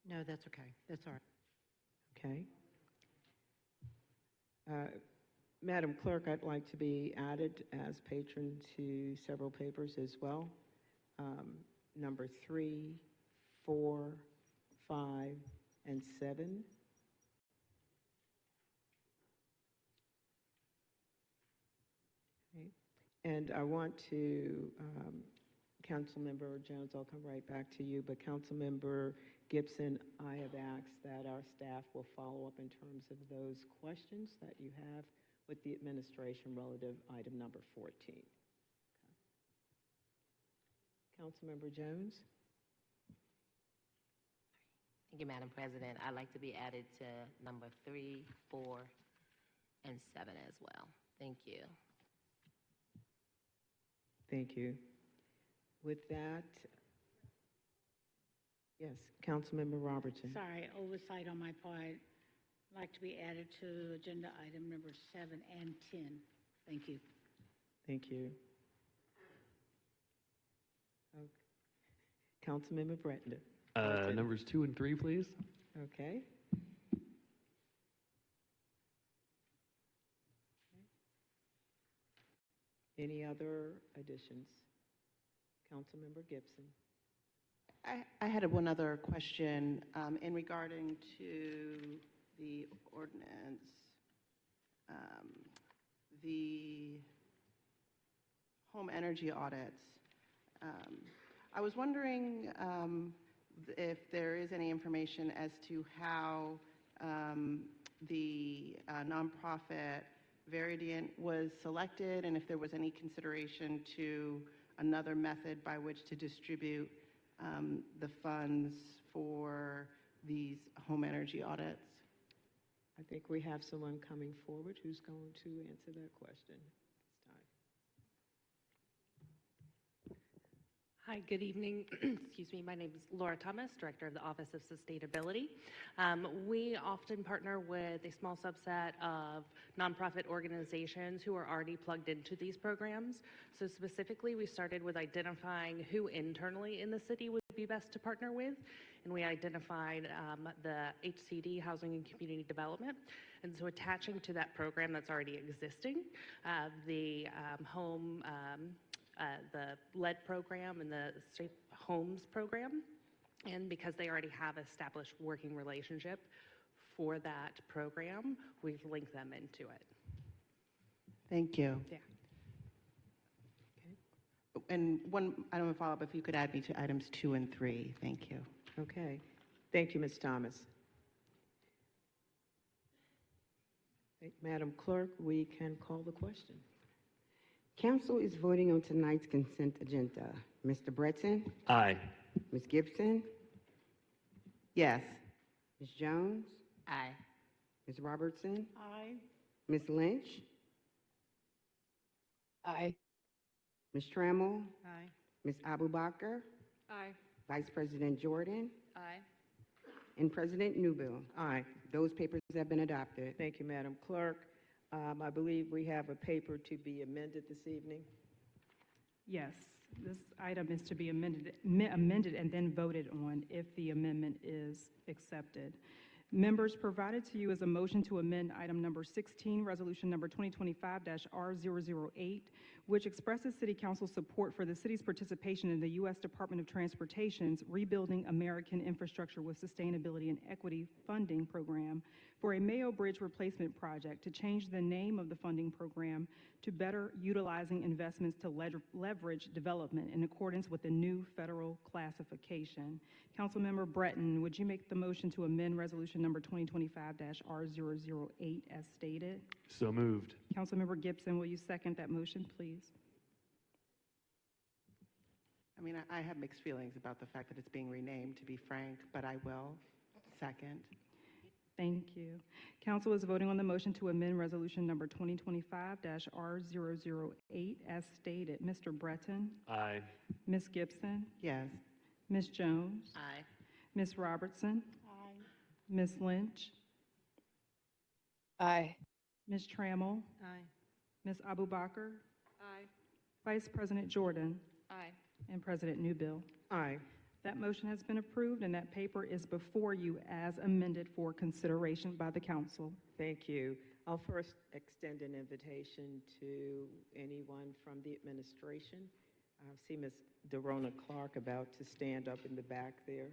No, that's okay. That's all right. Okay. Madam Clerk, I'd like to be added as patron to several papers as well. Number 3, 4, 5, and 7. Okay. And I want to, Councilmember Jones, I'll come right back to you, but Councilmember Gibson, I have asked that our staff will follow up in terms of those questions that you have with the administration relative item number 14. Okay. Councilmember Jones. Thank you, Madam President. I'd like to be added to number 3, 4, and 7 as well. Thank you. Thank you. With that, yes, Councilmember Robertson. Sorry, oversight on my part. I'd like to be added to agenda item number 7 and 10. Thank you. Thank you. Okay. Councilmember Breton. Numbers 2 and 3, please. Okay. Any other additions? Councilmember Gibson. I had one other question in regarding to the ordinance, the home energy audits. I was wondering if there is any information as to how the nonprofit Veridient was selected, and if there was any consideration to another method by which to distribute the funds for these home energy audits. I think we have someone coming forward who's going to answer that question this time. Hi, good evening. Excuse me. My name is Laura Thomas, Director of the Office of Sustainability. We often partner with a small subset of nonprofit organizations who are already plugged into these programs. So specifically, we started with identifying who internally in the city would be best to partner with, and we identified the HCD, Housing and Community Development. And so attaching to that program that's already existing, the lead program and the state homes program. And because they already have established working relationship for that program, we've linked them into it. Thank you. Yeah. And one item of follow-up, if you could add me to items 2 and 3. Thank you. Okay. Thank you, Ms. Thomas. Madam Clerk, we can call the question. Council is voting on tonight's consent agenda. Mr. Breton? Aye. Ms. Gibson? Yes. Ms. Jones? Aye. Ms. Robertson? Aye. Ms. Lynch? Aye. Ms. Trammell? Aye. Ms. Abubakar? Aye. Vice President Jordan? Aye. And President Newbill? Aye. Those papers have been adopted. Thank you, Madam Clerk. I believe we have a paper to be amended this evening. Yes, this item is to be amended and then voted on if the amendment is accepted. Members, provided to you is a motion to amend item number 16, resolution number 2025-R008, which expresses City Council support for the city's participation in the U.S. Department of Transportation's Rebuilding American Infrastructure with Sustainability and Equity funding program for a Mayo Bridge replacement project to change the name of the funding program to better utilizing investments to leverage development in accordance with the new federal classification. Councilmember Breton, would you make the motion to amend resolution number 2025-R008 as stated? So moved. Councilmember Gibson, will you second that motion, please? I mean, I have mixed feelings about the fact that it's being renamed, to be frank, but I will second. Thank you. Council is voting on the motion to amend resolution number 2025-R008 as stated. Mr. Breton? Aye. Ms. Gibson? Yes. Ms. Jones? Aye. Ms. Robertson? Aye. Ms. Lynch? Aye. Ms. Trammell? Aye. Ms. Abubakar? Aye. Vice President Jordan? Aye. And President Newbill? Aye. That motion has been approved, and that paper is before you as amended for consideration by the council. Thank you. I'll first extend an invitation to anyone from the administration. I see Ms. Dorona Clark about to stand up in the back there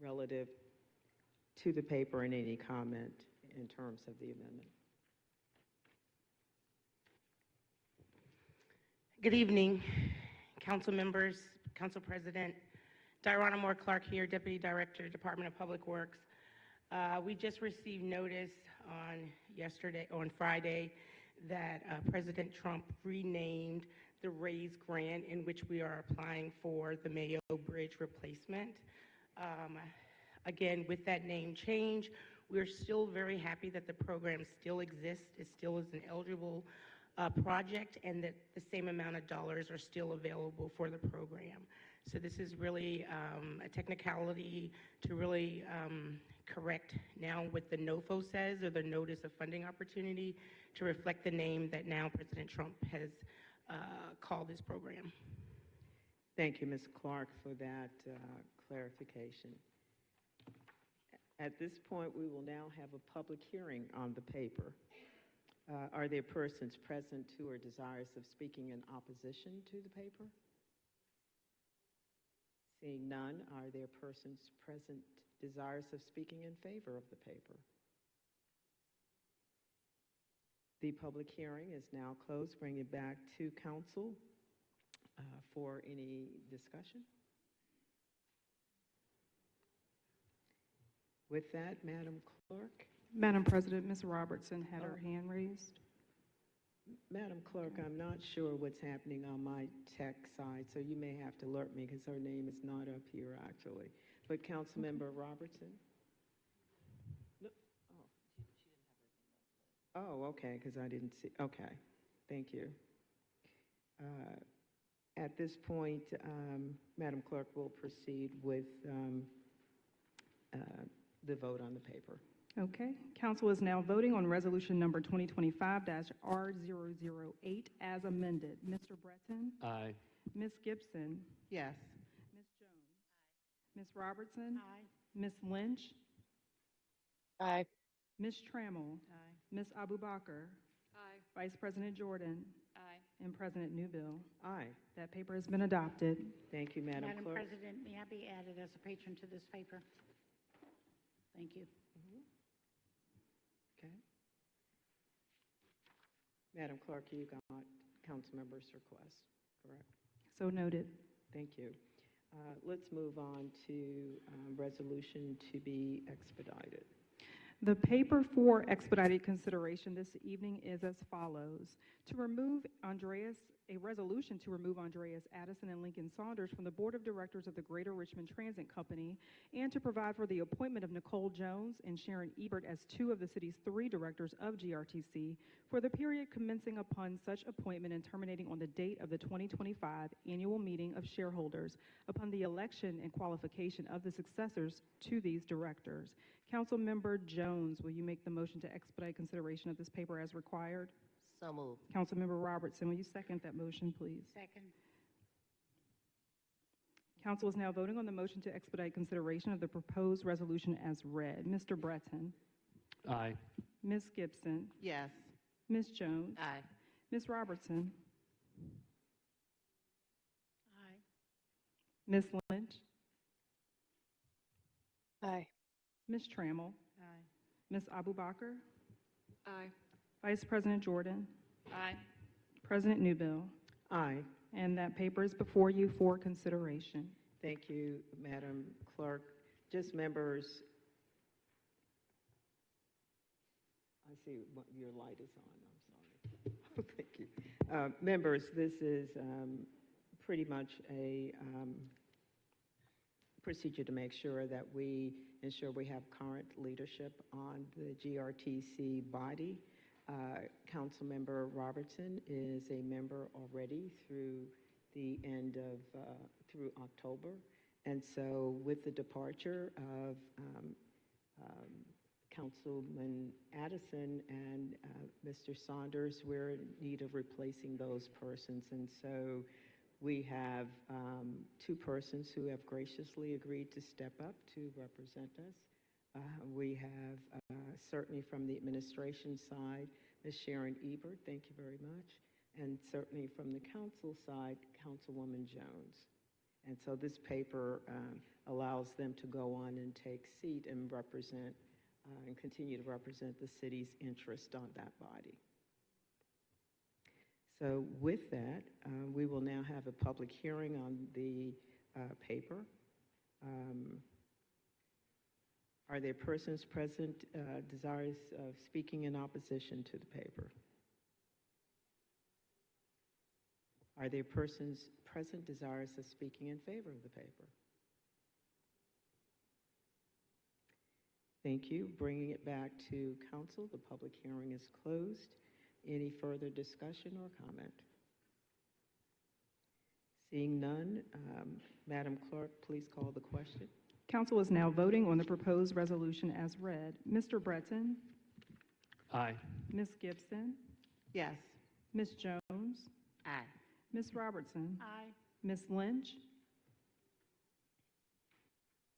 relative to the paper and any comment in terms of the amendment. Good evening, council members, council president. Diana Moore Clark here, Deputy Director, Department of Public Works. We just received notice on Friday, that President Trump renamed the RAISE grant in which we are applying for the Mayo Bridge replacement. Again, with that name change, we're still very happy that the program still exists. It still is an eligible project, and that the same amount of dollars are still available for the program. So this is really a technicality to really correct now what the NOFO says, or the Notice of Funding Opportunity, to reflect the name that now President Trump has called this program. Thank you, Ms. Clark, for that clarification. At this point, we will now have a public hearing on the paper. Are there persons present who are desirous of speaking in opposition to the paper? Seeing none, are there persons present desirous of speaking in favor of the paper? The public hearing is now closed. Bring it back to council for any discussion. With that, Madam Clerk. Madam President, Ms. Robertson had her hand raised. Madam Clerk, I'm not sure what's happening on my tech side, so you may have to alert me because her name is not up here actually. But Councilmember Robertson? No. Oh, okay, because I didn't see. Okay, thank you. At this point, Madam Clerk will proceed with the vote on the paper. Okay. Council is now voting on resolution number 2025-R008 as amended. Mr. Breton? Aye. Ms. Gibson? Yes. Ms. Jones? Ms. Robertson? Aye. Ms. Lynch? Aye. Ms. Trammell? Aye. Ms. Abubakar? Aye. Vice President Jordan? Aye. And President Newbill? Aye. That paper has been adopted. Thank you, Madam Clerk. President, may I be added as a patron to this paper? Thank you. Okay. Madam Clerk, you got Councilmember's request, correct? So noted. Thank you. Let's move on to resolution to be expedited. The paper for expedited consideration this evening is as follows. A resolution to remove Andreas Addison and Lincoln Saunders from the Board of Directors of the Greater Richmond Transit Company and to provide for the appointment of Nicole Jones and Sharon Ebert as two of the city's 3 directors of GRTC for the period commencing upon such appointment and terminating on the date of the 2025 annual meeting of shareholders upon the election and qualification of the successors to these directors. Councilmember Jones, will you make the motion to expedite consideration of this paper as required? So moved. Councilmember Robertson, will you second that motion, please? Second. Council is now voting on the motion to expedite consideration of the proposed resolution as read. Mr. Breton? Aye. Ms. Gibson? Yes. Ms. Jones? Aye. Ms. Robertson? Aye. Ms. Lynch? Aye. Ms. Trammell? Aye. Ms. Abubakar? Aye. Vice President Jordan? Aye. President Newbill? Aye. And that paper is before you for consideration. Thank you, Madam Clerk. Just members, I see your light is on, I'm sorry. Thank you. Members, this is pretty much a procedure to make sure that we ensure we have current leadership on the GRTC body. Councilmember Robertson is a member already through the end of, through October. And so with the departure of Councilman Addison and Mr. Saunders, we're in need of replacing those persons. And so we have 2 persons who have graciously agreed to step up to represent us. We have certainly from the administration side, Ms. Sharon Ebert, thank you very much. And certainly from the council side, Councilwoman Jones. And so this paper allows them to go on and take seat and represent and continue to represent the city's interest on that body. So with that, we will now have a public hearing on the paper. Are there persons present desirous of speaking in opposition to the paper? Are there persons present desirous of speaking in favor of the paper? Thank you. Bringing it back to council, the public hearing is closed. Any further discussion or comment? Seeing none, Madam Clerk, please call the question. Council is now voting on the proposed resolution as read. Mr. Breton? Aye. Ms. Gibson? Yes. Ms. Jones? Aye. Ms. Robertson? Aye. Ms. Lynch?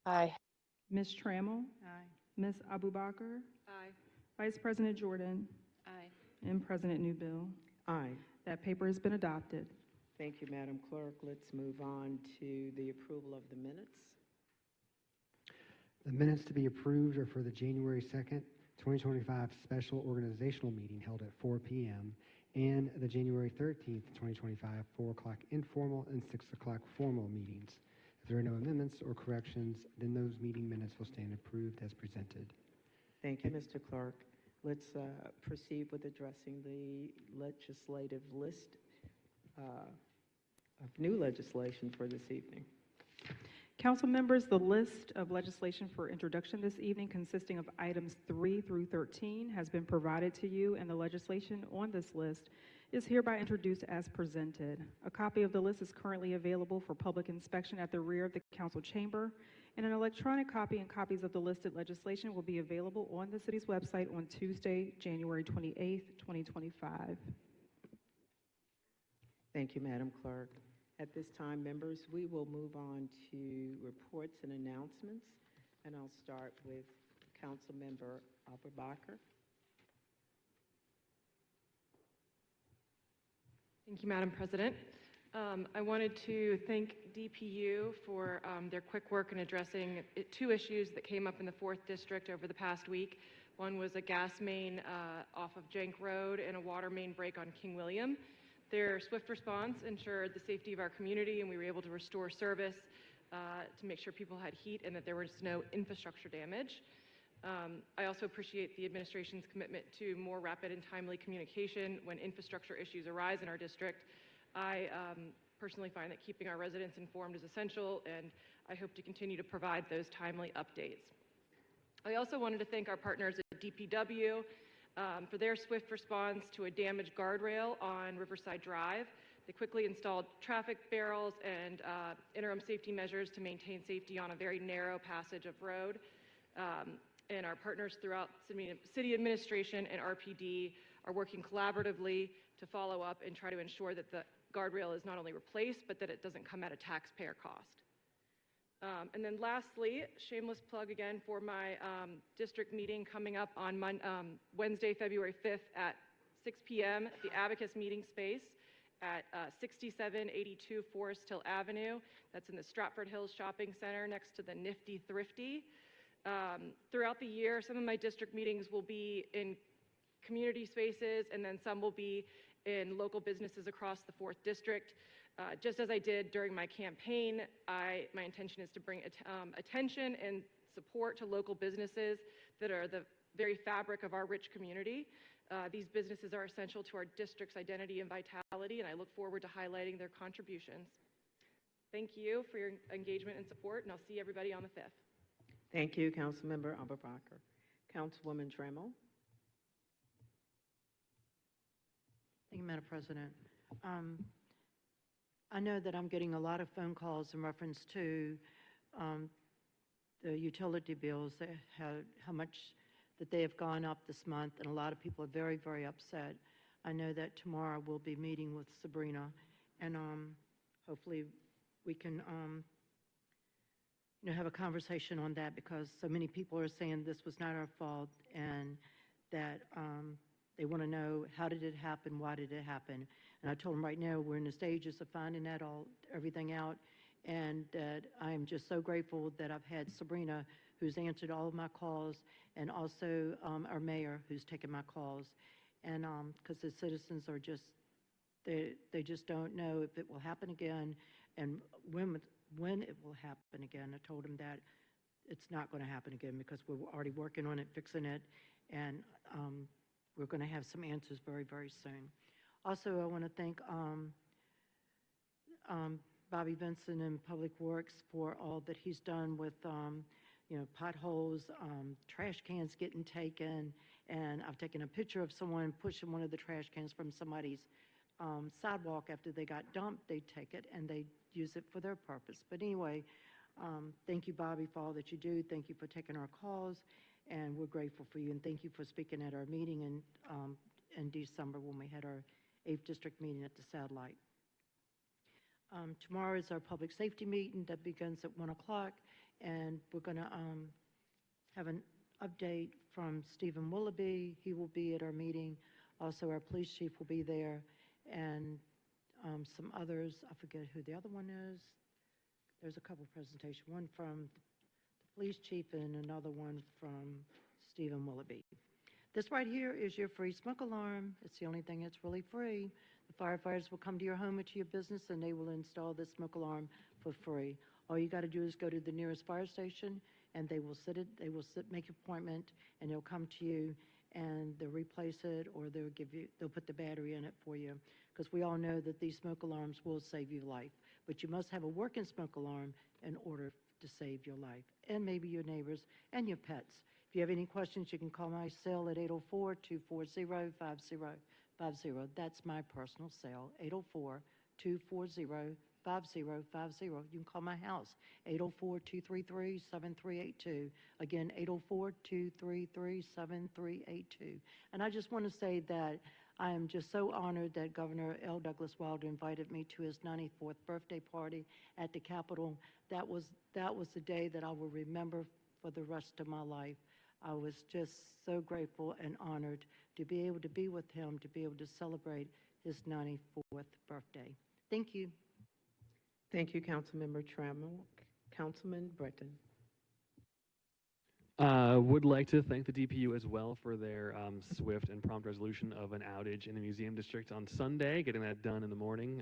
Aye. Ms. Trammell? Aye. Ms. Abubakar? Aye. Vice President Jordan? Aye. And President Newbill? Aye. That paper has been adopted. Thank you, Madam Clerk. Let's move on to the approval of the minutes. The minutes to be approved are for the January 2nd, 2025 special organizational meeting held at 4 p.m. and the January 13th, 2025 4 o'clock informal and 6 o'clock formal meetings. If there are no amendments or corrections, then those meeting minutes will stand approved as presented. Thank you, Mr. Clerk. Let's proceed with addressing the legislative list of new legislation for this evening. Council members, the list of legislation for introduction this evening consisting of items 3 through 13 has been provided to you, and the legislation on this list is hereby introduced as presented. A copy of the list is currently available for public inspection at the rear of the council chamber, and an electronic copy and copies of the listed legislation will be available on the city's website on Tuesday, January 28th, 2025. Thank you, Madam Clerk. At this time, members, we will move on to reports and announcements, and I'll start with Councilmember Alberbacher. Thank you, Madam President. I wanted to thank DPU for their quick work in addressing two issues that came up in the 4th District over the past week. One was a gas main off of Jenk Road and a water main break on King William. Their swift response ensured the safety of our community, and we were able to restore service to make sure people had heat and that there was no infrastructure damage. I also appreciate the administration's commitment to more rapid and timely communication when infrastructure issues arise in our district. I personally find that keeping our residents informed is essential, and I hope to continue to provide those timely updates. I also wanted to thank our partners at DPW for their swift response to a damaged guardrail on Riverside Drive. They quickly installed traffic barrels and interim safety measures to maintain safety on a very narrow passage of road. And our partners throughout city administration and RPD are working collaboratively to follow up and try to ensure that the guardrail is not only replaced, but that it doesn't come at a taxpayer cost. And then lastly, shameless plug again for my district meeting coming up on Wednesday, February 5th at 6 p.m. at the Abacus meeting space at 6782 Forest Hill Avenue. That's in the Stratford Hills Shopping Center next to the Nifty Thrifty. Throughout the year, some of my district meetings will be in community spaces, and then some will be in local businesses across the 4th District. Just as I did during my campaign, my intention is to bring attention and support to local businesses that are the very fabric of our rich community. These businesses are essential to our district's identity and vitality, and I look forward to highlighting their contributions. Thank you for your engagement and support, and I'll see everybody on the 5th. Thank you, Councilmember Alberbacher. Councilwoman Trammell. Thank you, Madam President. I know that I'm getting a lot of phone calls in reference to the utility bills, that how much that they have gone up this month, and a lot of people are very, very upset. I know that tomorrow we'll be meeting with Sabrina, and hopefully we can have a conversation on that, because so many people are saying this was not our fault, and that they want to know, how did it happen, why did it happen? And I told them right now we're in the stages of finding that everything out, and that I'm just so grateful that I've had Sabrina, who's answered all of my calls, and also our mayor, who's taken my calls. And because the citizens are just, they just don't know if it will happen again, and when it will happen again. I told them that it's not going to happen again, because we're already working on it, fixing it, and we're going to have some answers very, very soon. Also, I want to thank Bobby Vinson in Public Works for all that he's done with potholes, trash cans getting taken, and I've taken a picture of someone pushing one of the trash cans from somebody's sidewalk after they got dumped. They take it and they use it for their purpose. But anyway, thank you, Bobby, for all that you do. Thank you for taking our calls, and we're grateful for you. And thank you for speaking at our meeting in December when we had our 8th District meeting at the Satellite. Tomorrow is our public safety meeting that begins at 1 o'clock, and we're going to have an update from Stephen Willoughby. He will be at our meeting. Also, our police chief will be there, and some others. I forget who the other one is. There's a couple presentations, one from the police chief and another one from Stephen Willoughby. This right here is your free smoke alarm. It's the only thing that's really free. The firefighters will come to your home or to your business, and they will install this smoke alarm for free. All you got to do is go to the nearest fire station, and they will make an appointment, and they'll come to you, and they'll replace it, or they'll put the battery in it for you. Because we all know that these smoke alarms will save your life. But you must have a working smoke alarm in order to save your life, and maybe your neighbors and your pets. If you have any questions, you can call my cell at 804-240-5050. That's my personal cell, 804-240-5050. You can call my house, 804-233-7382. Again, 804-233-7382. And I just want to say that I am just so honored that Governor L. Douglas Wilder invited me to his 94th birthday party at the Capitol. That was the day that I will remember for the rest of my life. I was just so grateful and honored to be able to be with him, to be able to celebrate his 94th birthday. Thank you. Thank you, Councilmember Trammell. Councilman Breton. Would like to thank the DPU as well for their swift and prompt resolution of an outage in the museum district on Sunday, getting that done in the morning,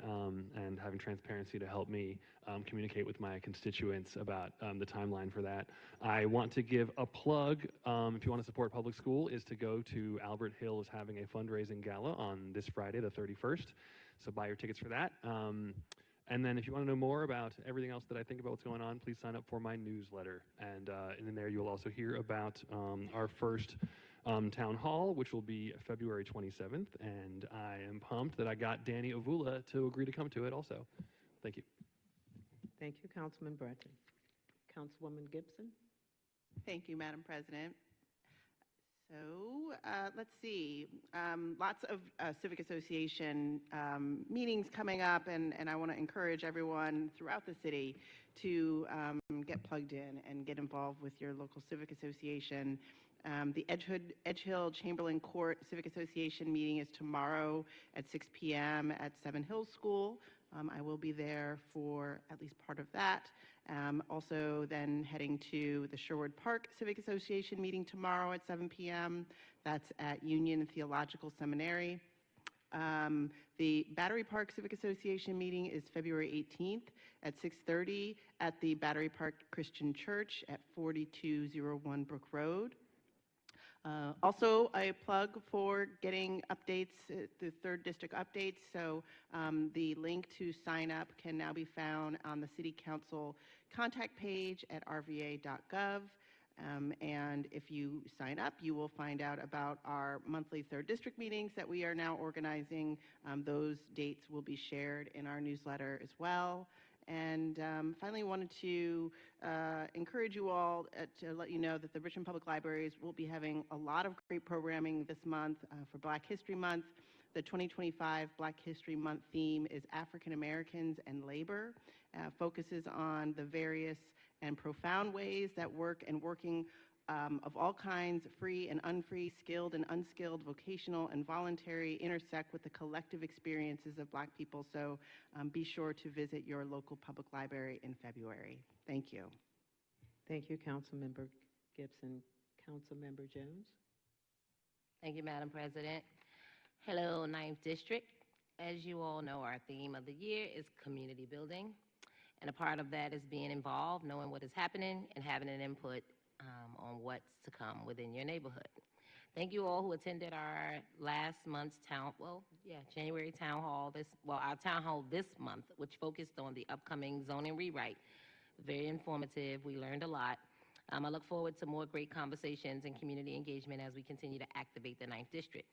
and having transparency to help me communicate with my constituents about the timeline for that. I want to give a plug, if you want to support public school, is to go to Albert Hill is having a fundraising gala on this Friday, the 31st, so buy your tickets for that. And then if you want to know more about everything else that I think about what's going on, please sign up for my newsletter. And in there you'll also hear about our first town hall, which will be February 27th. And I am pumped that I got Danny Avula to agree to come to it also. Thank you. Thank you, Councilman Breton. Councilwoman Gibson. Thank you, Madam President. So let's see, lots of Civic Association meetings coming up, and I want to encourage everyone throughout the city to get plugged in and get involved with your local Civic Association. The Edge Hill Chamberlain Court Civic Association meeting is tomorrow at 6 p.m. at Seven Hills School. I will be there for at least part of that. Also then heading to the Sherwood Park Civic Association meeting tomorrow at 7 p.m. That's at Union Theological Seminary. The Battery Park Civic Association meeting is February 18th at 6:30 at the Battery Park Christian Church at 4201 Brook Road. Also, a plug for getting updates, the 3rd District updates. So the link to sign up can now be found on the City Council contact page at rva.gov. And if you sign up, you will find out about our monthly 3rd District meetings that we are now organizing. Those dates will be shared in our newsletter as well. And finally, wanted to encourage you all to let you know that the Richmond Public Libraries will be having a lot of great programming this month for Black History Month. The 2025 Black History Month theme is African Americans and Labor, focuses on the various and profound ways that work and working of all kinds, free and unfree, skilled and unskilled, vocational and voluntary, intersect with the collective experiences of Black people. So be sure to visit your local public library in February. Thank you. Thank you, Councilmember Gibson. Councilmember Jones. Thank you, Madam President. Hello, 9th District. As you all know, our theme of the year is community building. And a part of that is being involved, knowing what is happening, and having an input on what's to come within your neighborhood. Thank you all who attended our last month's January town hall, our town hall this month, which focused on the upcoming zoning rewrite. Very informative. We learned a lot. I look forward to more great conversations and community engagement as we continue to activate the 9th District.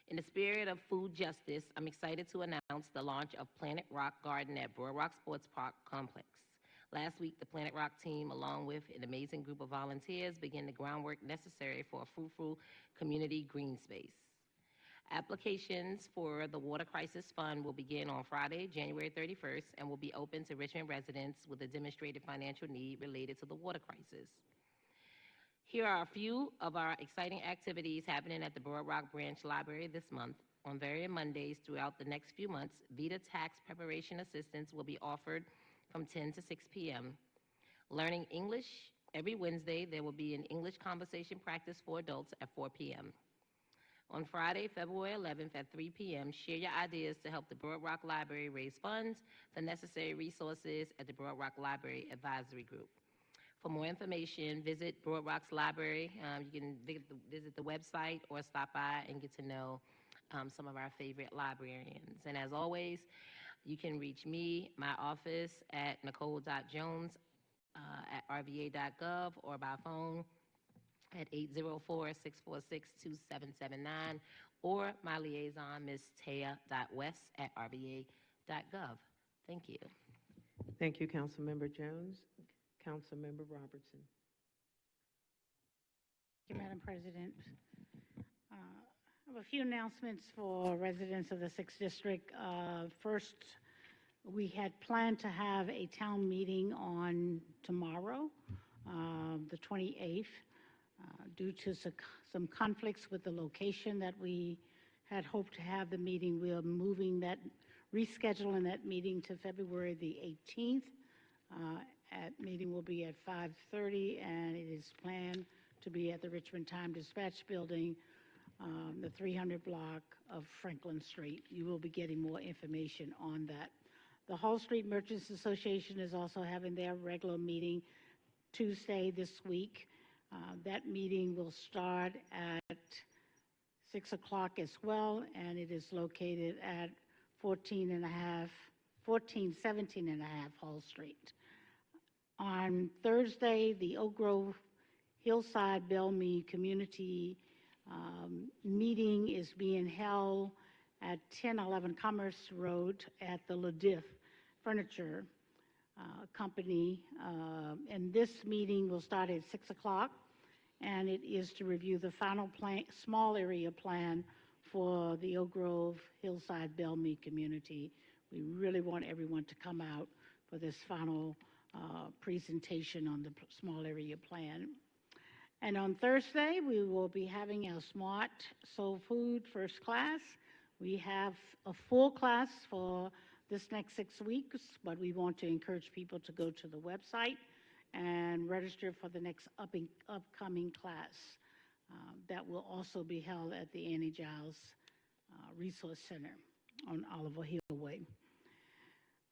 In the spirit of food justice, I'm excited to announce the launch of Planet Rock Garden at Broad Rock Sports Park Complex. Last week, the Planet Rock team, along with an amazing group of volunteers, began the groundwork necessary for a fruitful community green space. Applications for the Water Crisis Fund will begin on Friday, January 31st, and will be open to Richmond residents with a demonstrated financial need related to the water crisis. Here are a few of our exciting activities happening at the Broad Rock Branch Library this month. On various Mondays throughout the next few months, VITA tax preparation assistance will be offered from 10 to 6 p.m. Learning English, every Wednesday there will be an English conversation practice for adults at 4 p.m. On Friday, February 11th at 3 p.m., share your ideas to help the Broad Rock Library raise funds for necessary resources at the Broad Rock Library Advisory Group. For more information, visit Broad Rock's library. You can visit the website or stop by and get to know some of our favorite librarians. And as always, you can reach me, my office, at nicole.jones at rva.gov or by phone at 804-646-2779, or my liaison, Ms. Taya.west@rba.gov. Thank you. Thank you, Councilmember Jones. Councilmember Robertson. Thank you, Madam President. I have a few announcements for residents of the 6th District. First, we had planned to have a town meeting on tomorrow, the 28th. Due to some conflicts with the location that we had hoped to have the meeting, we are rescheduling that meeting to February the 18th. Meeting will be at 5:30, and it is planned to be at the Richmond Time-Dispatch Building, the 300 block of Franklin Street. You will be getting more information on that. The Hall Street Merchants Association is also having their regular meeting Tuesday this week. That meeting will start at 6 o'clock as well, and it is located at 1417.5 Hall Street. On Thursday, the Oak Grove Hillside Bellmead Community meeting is being held at 1011 Commerce Road at the LaDiff Furniture Company. And this meeting will start at 6 o'clock, and it is to review the final small area plan for the Oak Grove Hillside Bellmead community. We really want everyone to come out for this final presentation on the small area plan. And on Thursday, we will be having our Smart Soul Food first class. We have a full class for this next 6 weeks, but we want to encourage people to go to the website and register for the next upcoming class. That will also be held at the Annie Giles Resource Center on Oliver Hill Way.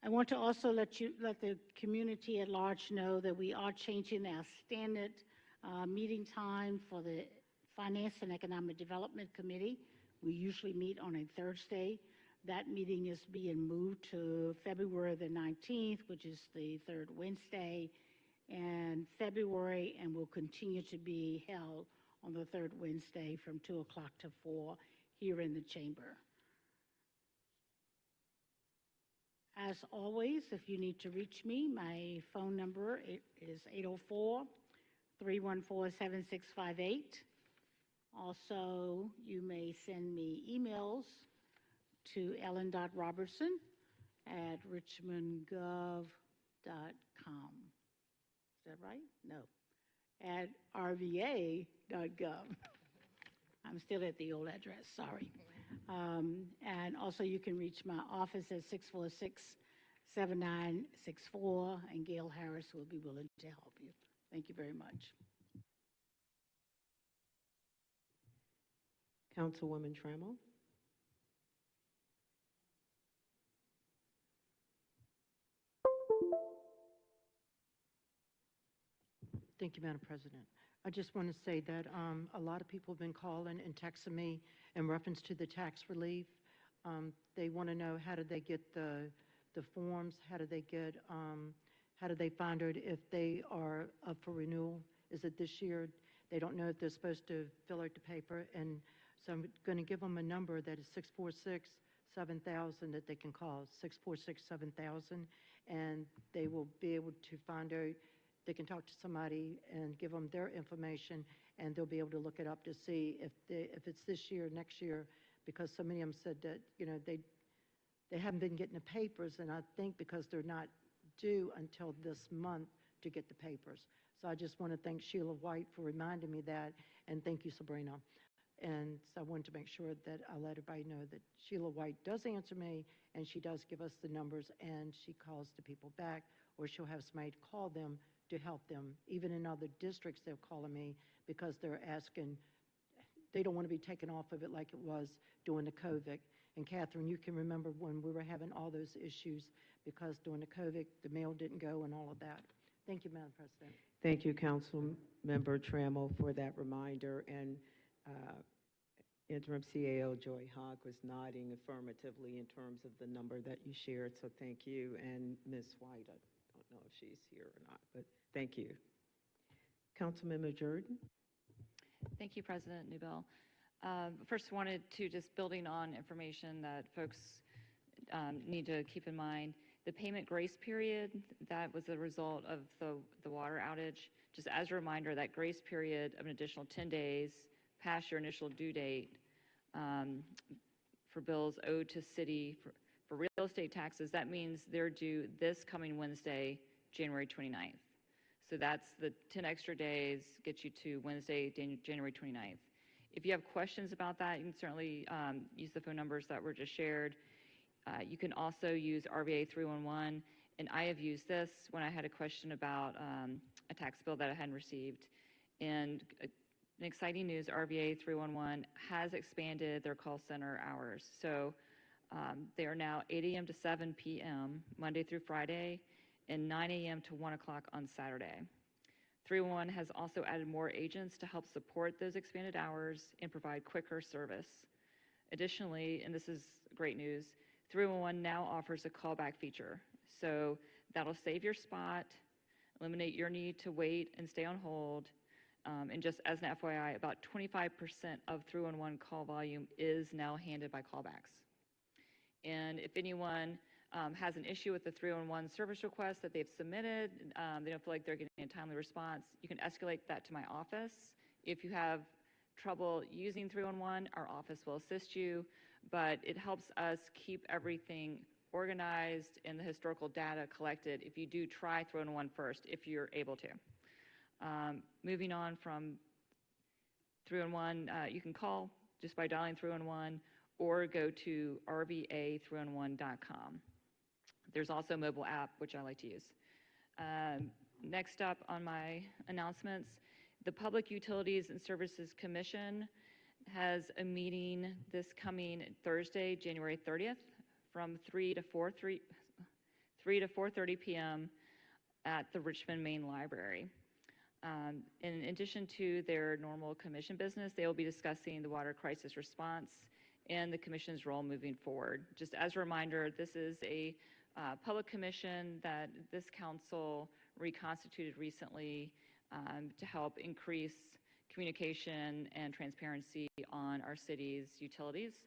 I want to also let the community at large know that we are changing our standard meeting time for the Finance and Economic Development Committee. We usually meet on a Thursday. That meeting is being moved to February the 19th, which is the third Wednesday in February, and will continue to be held on the third Wednesday from 2 o'clock to 4 here in the chamber. As always, if you need to reach me, my phone number is 804-314-7658. Also, you may send me emails to ellen.robertson@richmondgov.com. Is that right? No. At rva.gov. I'm still at the old address, sorry. And also you can reach my office at 646-7964, and Gail Harris will be willing to help you. Thank you very much. Councilwoman Trammell. Thank you, Madam President. I just want to say that a lot of people have been calling and texting me in reference to the tax relief. They want to know, how did they get the forms? How do they find out if they are up for renewal? Is it this year? They don't know if they're supposed to fill out the paper. And so I'm going to give them a number that is 646-7000 that they can call, 646-7000, and they will be able to find out. They can talk to somebody and give them their information, and they'll be able to look it up to see if it's this year, next year, because so many of them said that, they haven't been getting the papers, and I think because they're not due until this month to get the papers. So I just want to thank Sheila White for reminding me that, and thank you, Sabrina. And so I wanted to make sure that I let everybody know that Sheila White does answer me, and she does give us the numbers, and she calls the people back, or she'll have somebody call them to help them. Even in other districts, they're calling me because they're asking, they don't want to be taken off of it like it was during the COVID. And Catherine, you can remember when we were having all those issues because during the COVID, the mail didn't go and all of that. Thank you, Madam President. Thank you, Councilmember Trammell, for that reminder. And Interim CAO Joy Hogg was nodding affirmatively in terms of the number that you shared, so thank you. And Ms. White, I don't know if she's here or not, but thank you. Councilmember Jordan. Thank you, President Newbell. First, wanted to just building on information that folks need to keep in mind. The payment grace period, that was a result of the water outage. Just as a reminder, that grace period of an additional 10 days past your initial due date for bills owed to city for real estate taxes, that means they're due this coming Wednesday, January 29th. So that's the 10 extra days get you to Wednesday, January 29th. If you have questions about that, you can certainly use the phone numbers that were just shared. You can also use RVA 311, and I have used this when I had a question about a tax bill that I hadn't received. And an exciting news, RVA 311 has expanded their call center hours. So they are now 8 a.m. to 7 p.m., Monday through Friday, and 9 a.m. to 1 o'clock on Saturday. 311 has also added more agents to help support those expanded hours and provide quicker service. Additionally, and this is great news, 311 now offers a callback feature. So that'll save your spot, eliminate your need to wait and stay on hold. And just as an FYI, about 25% of 311 call volume is now handled by callbacks. And if anyone has an issue with the 311 service request that they've submitted, they don't feel like they're getting a timely response, you can escalate that to my office. If you have trouble using 311, our office will assist you, but it helps us keep everything organized and the historical data collected if you do try 311 first, if you're able to. Moving on from 311, you can call just by dialing 311 or go to rva311.com. There's also a mobile app, which I like to use. Next up on my announcements, the Public Utilities and Services Commission has a meeting this coming Thursday, January 30th, from 3 to 4:30 p.m. at the Richmond Main Library. In addition to their normal commission business, they will be discussing the water crisis response and the commission's role moving forward. Just as a reminder, this is a public commission that this council reconstituted recently to help increase communication and transparency on our city's utilities.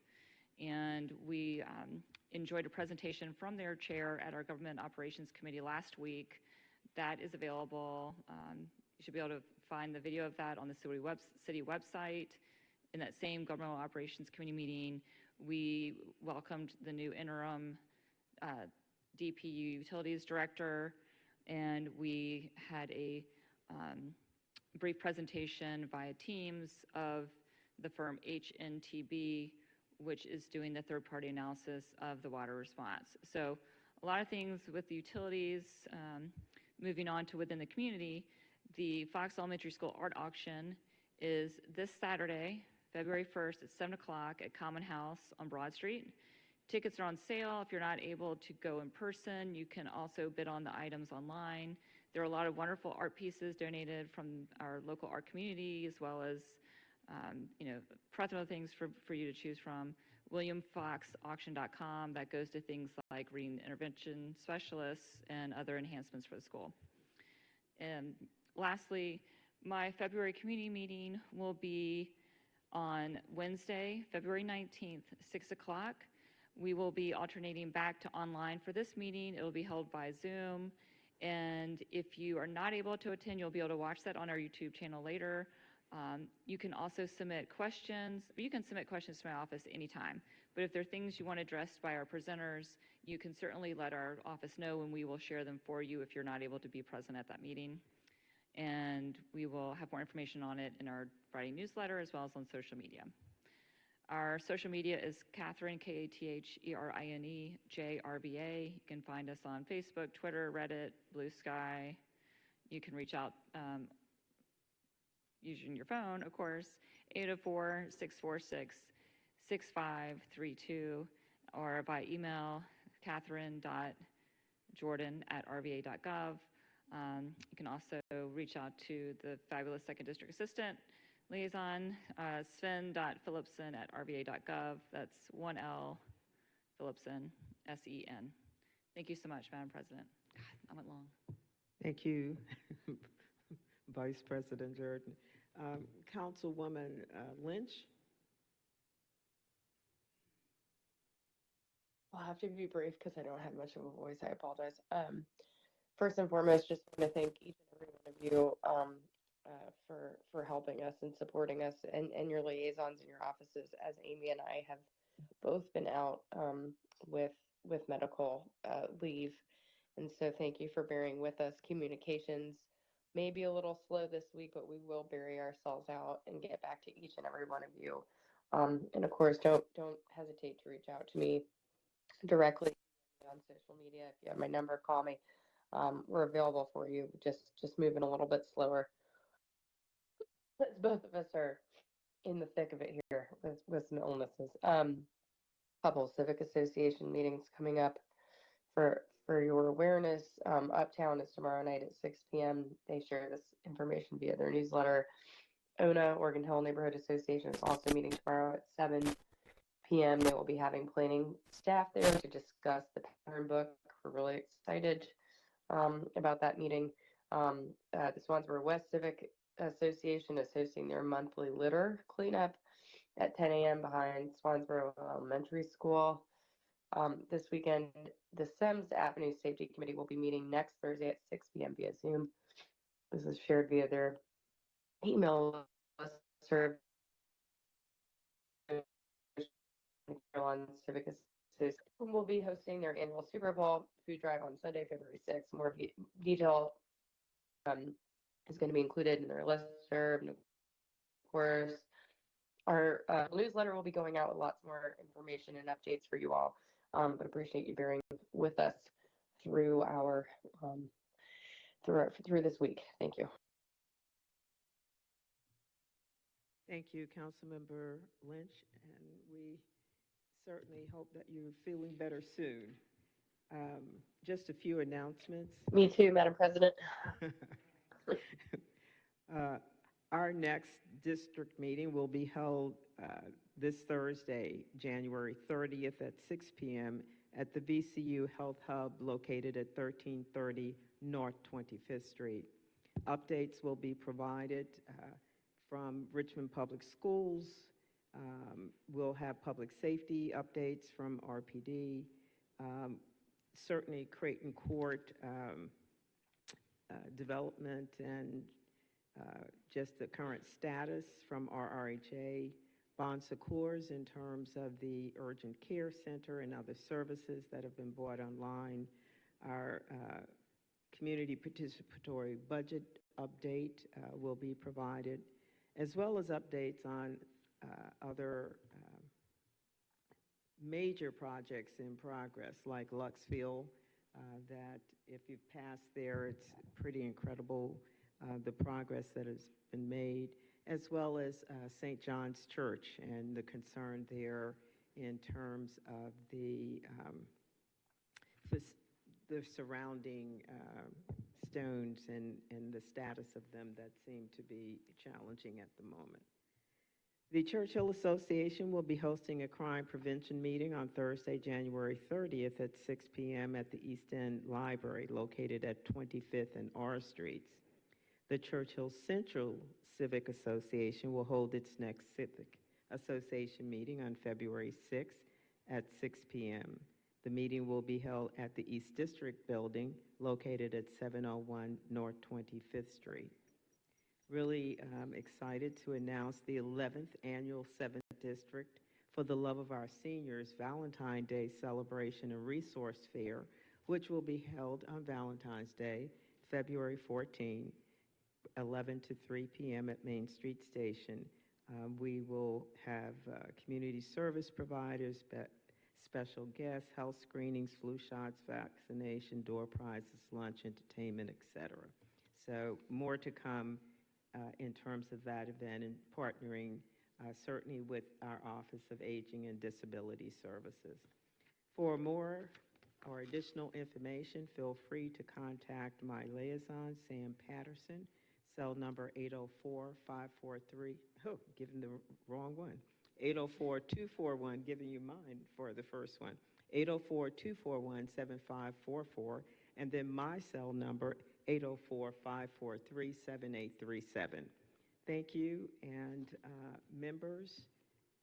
And we enjoyed a presentation from their chair at our Government Operations Committee last week. That is available. You should be able to find the video of that on the city website. In that same Government Operations Committee meeting, we welcomed the new interim DPU Utilities Director, and we had a brief presentation via Teams of the firm HNTB, which is doing the third-party analysis of the water response. So a lot of things with the utilities. Moving on to within the community, the Fox Elementary School art auction is this Saturday, February 1st at 7 o'clock at Common House on Broad Street. Tickets are on sale. If you're not able to go in person, you can also bid on the items online. There are a lot of wonderful art pieces donated from our local art community, as well as plethora of things for you to choose from. WilliamFoxAuction.com, that goes to things like reading intervention specialists and other enhancements for the school. And lastly, my February community meeting will be on Wednesday, February 19th, 6 o'clock. We will be alternating back to online for this meeting. It will be held by Zoom. And if you are not able to attend, you'll be able to watch that on our YouTube channel later. You can also submit questions. You can submit questions to my office anytime. But if there are things you want addressed by our presenters, you can certainly let our office know, and we will share them for you if you're not able to be present at that meeting. And we will have more information on it in our Friday newsletter as well as on social media. Our social media is Catherine, Katherinejrba. You can find us on Facebook, Twitter, Reddit, Blue Sky. You can reach out using your phone, of course, 804-646-6532, or by email, catherine.jordan@rva.gov. You can also reach out to the fabulous 2nd District Assistant Liaison, sven.phillipson@rva.gov. That's 1L Phillipson, S-E-N. Thank you so much, Madam President. God, I went long. Thank you, Vice President Jordan. Councilwoman Lynch? I'll have to be brief because I don't have much of a voice. I apologize. First and foremost, just want to thank each and every one of you for helping us and supporting us and your liaisons in your offices, as Amy and I have both been out with medical leave. And so thank you for bearing with us. Communications may be a little slow this week, but we will bury ourselves out and get back to each and every one of you. And of course, don't hesitate to reach out to me directly on social media. If you have my number, call me. We're available for you. Just moving a little bit slower. Both of us are in the thick of it here with some illnesses. Couple civic association meetings coming up for your awareness. Uptown is tomorrow night at 6 p.m. They share this information via their newsletter. ONA, Oregon Hill Neighborhood Association, is also meeting tomorrow at 7 p.m. They will be having planning staff there to discuss the pattern book. We're really excited about that meeting. The Swansboro West Civic Association is hosting their monthly litter cleanup at 10 a.m. behind Swansboro Elementary School. This weekend, the Sims Avenue Safety Committee will be meeting next Thursday at 6 p.m. via Zoom. This is shared via their email listserv. Carolina Civic Association will be hosting their annual Super Bowl food drive on Sunday, February 6th. More detail is going to be included in their listserv. And of course, our newsletter will be going out with lots more information and updates for you all. But appreciate you bearing with us through our through this week. Thank you. Thank you, Councilmember Lynch, and we certainly hope that you're feeling better soon. Just a few announcements. Me too, Madam President. Our next district meeting will be held this Thursday, January 30th at 6 p.m. at the VCU Health Hub located at 1330 North 25th Street. Updates will be provided from Richmond Public Schools. We'll have public safety updates from RPD. Certainly Creighton Court development and just the current status from RRHA, Bon Secours in terms of the Urgent Care Center and other services that have been brought online, our community participatory budget update will be provided, as well as updates on other major projects in progress like Luxfield, that if you've passed there, it's pretty incredible the progress that has been made, as well as St. John's Church and the concern there in terms of the surrounding stones and the status of them that seem to be challenging at the moment. The Churchill Association will be hosting a crime prevention meeting on Thursday, January 30th at 6 p.m. at the East End Library located at 25th and R Streets. The Churchill Central Civic Association will hold its next Civic Association meeting on February 6th at 6 p.m. The meeting will be held at the East District Building located at 701 North 25th Street. Really excited to announce the 11th Annual 7th District for the Love of Our Seniors Valentine's Day Celebration and Resource Fair, which will be held on Valentine's Day, February 14, 11 to 3 p.m. at Main Street Station. We will have community service providers, special guests, health screenings, flu shots, vaccination, door prizes, lunch, entertainment, etc. So more to come in terms of that event and partnering certainly with our Office of Aging and Disability Services. For more or additional information, feel free to contact my liaison, Sam Patterson, cell number 804-543, giving the wrong one, 804-241, giving you mine for the first one, 804-241-7544, and then my cell number, 804-543-7837. Thank you. And members,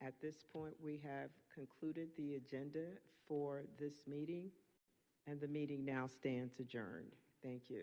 at this point, we have concluded the agenda for this meeting, and the meeting now stands adjourned. Thank you.